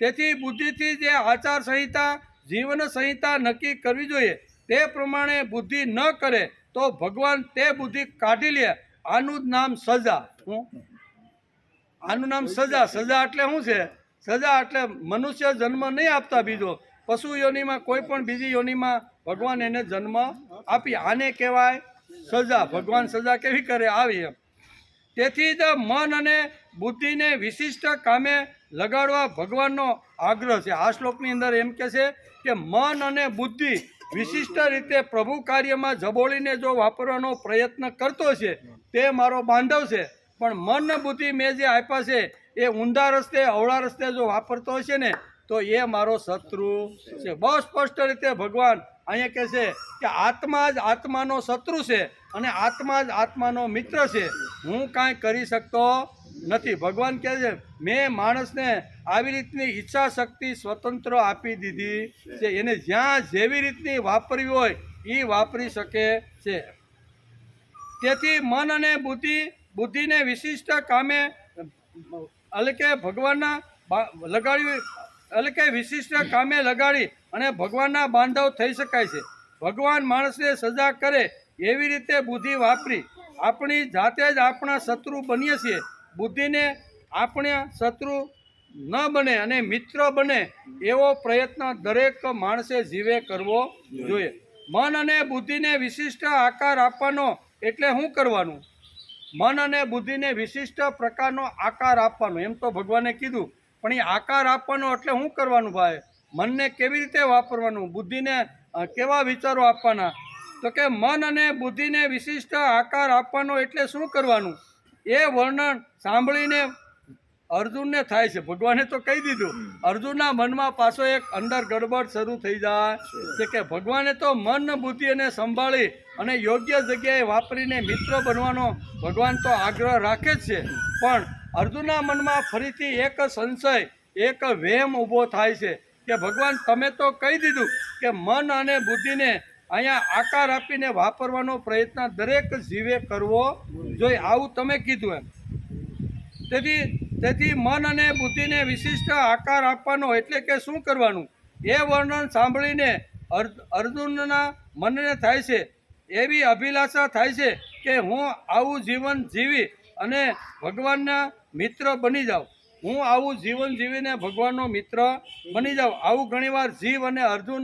તેથી બુદ્ધિથી જે આચાર સંહિતા, જીવન સંહિતા નક્કી કરવી જોઈએ તે પ્રમાણે બુદ્ધિ ન કરે તો ભગવાન તે બુદ્ધિ કાઢી લે. આનું જ નામ સજા. આનું નામ સજા. સજા એટલે શું છે? સજા એટલે મનુષ્ય જન્મ નહીં આપતા બીજો, પશુ યોનિમાં કોઈ પણ બીજી યોનિમાં ભગવાન એને જન્મ આપી, આને કહેવાય સજા. ભગવાન સજા કેવી કરે આવી એમ. તેથી જ મન અને બુદ્ધિને વિશિષ્ટ કામે લગાડવા ભગવાનનો આગ્રહ છે. આ શ્લોકની અંદર એમ કહે છે કે મન અને બુદ્ધિ વિશિષ્ટ રીતે પ્રભુ કાર્યમાં જબોળીને જો વાપરવાનો પ્રયત્ન કરતો છે તે મારો બાંધવ છે, પણ મન ને બુદ્ધિ મેં જે આપ્યા છે એ ઊંધા રસ્તે, અવળા રસ્તે જો વાપરતો હશે ને તો એ મારો શત્રુ છે. બહુ સ્પષ્ટ રીતે ભગવાન અહીંયા કહે છે કે આત્મા જ આત્માનો શત્રુ છે અને આત્મા જ આત્માનો મિત્ર છે. હું કાંઈ કરી શકતો નથી. ભગવાન કહે છે મેં માણસને આવી રીતની ઈચ્છા શક્તિ સ્વતંત્ર આપી દીધી છે, એને જ્યાં જેવી રીતની વાપરવી હોય એ વાપરી શકે છે. તેથી મન અને બુદ્ધિને વિશિષ્ટ કામે એટલે કે ભગવાનના લગાડી, એટલે કે વિશિષ્ટ કામે લગાડી અને ભગવાનના બાંધવ થઈ શકાય છે. ભગવાન માણસને સજા કરે એવી રીતે બુદ્ધિ વાપરી આપણી જાતે જ આપણા શત્રુ બનીએ છીએ. બુદ્ધિને આપણે શત્રુ ન બને અને મિત્ર બને એવો પ્રયત્ન દરેક માણસે જીવે કરવો જોઈએ. મન અને બુદ્ધિને વિશિષ્ટ આકાર આપવાનો એટલે શું કરવાનું? મન અને બુદ્ધિને વિશિષ્ટ પ્રકારનો આકાર આપવાનો, એમ તો ભગવાને કીધું, પણ એ આકાર આપવાનો એટલે શું કરવાનું ભાઈ? મનને કેવી રીતે વાપરવાનું, બુદ્ધિને કેવા વિચારો આપવાના? તો કે મન અને બુદ્ધિને વિશિષ્ટ આકાર આપવાનો એટલે શું કરવાનું? એ વર્ણન સાંભળીને અર્જુનને થાય છે. ભગવાને તો કહી દીધું, અર્જુનના મનમાં પાછો એક અંદર ગડબડ શરૂ થઈ જાય છે કે ભગવાને તો મન બુદ્ધિ અને સંભાળી અને યોગ્ય જગ્યાએ વાપરીને મિત્ર બનવાનો ભગવાન તો આગ્રહ રાખે જ છે, પણ અર્જુનના મનમાં ફરીથી એક સંશય, એક વહેમ ઊભો થાય છે કે ભગવાન તમે તો કહી દીધું કે મન અને બુદ્ધિને અહીંયા આકાર આપીને વાપરવાનો પ્રયત્ન દરેક જીવે કરવો જોઈએ, આવું તમે કીધું એમ. તેથી મન અને બુદ્ધિને વિશિષ્ટ આકાર આપવાનો એટલે કે શું કરવાનું? એ વર્ણન સાંભળીને અર્જુનના મનને થાય છે એવી અભિલાષા થાય છે કે હું આવું જીવન જીવી અને ભગવાનના મિત્ર બની જાઉં. હું આવું જીવન જીવીને ભગવાનનો મિત્ર બની જાઉં. આવું ઘણીવાર જીવ અને અર્જુન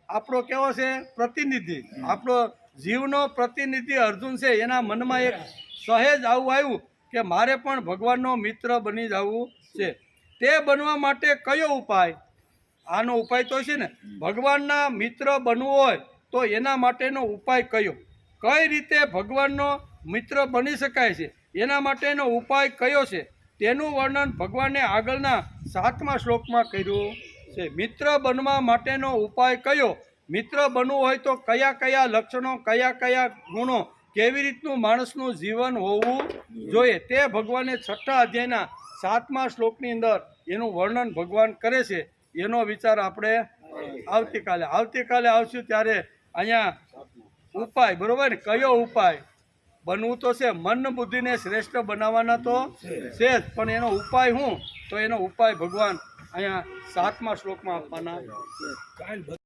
આપણો કેવો છે? પ્રતિનિધિ. આપણો જીવનો પ્રતિનિધિ અર્જુન છે. એના મનમાં એક સહેજ આવું આવ્યું કે મારે પણ ભગવાનનો મિત્ર બની જવું છે. તે બનવા માટે કયો ઉપાય? આનો ઉપાય તો છે ને, ભગવાનના મિત્ર બનવું હોય તો એના માટેનો ઉપાય કયો? કઈ રીતે ભગવાનનો મિત્ર બની શકાય છે? એના માટેનો ઉપાય કયો છે? તેનું વર્ણન ભગવાને આગળના 7મા શ્લોકમાં કર્યું છે. મિત્ર બનવા માટેનો ઉપાય કયો? મિત્ર બનવું હોય તો કયા કયા લક્ષણો, કયા કયા ગુણો, કેવી રીતનું માણસનું જીવન હોવું જોઈએ તે ભગવાને 6ઠા અધ્યાયના 7મા શ્લોકની અંદર એનું વર્ણન ભગવાન કરે છે. એનો વિચાર આપણે આવતીકાલે આવશું ત્યારે અહીંયા ઉપાય, બરોબર ને? કયો ઉપાય બનવું તો છે, મન બુદ્ધિને શ્રેષ્ઠ બનાવવાના તો છે જ, પણ એનો ઉપાય શું? તો એનો ઉપાય ભગવાન અહીંયા 7મા શ્લોકમાં આપવાના.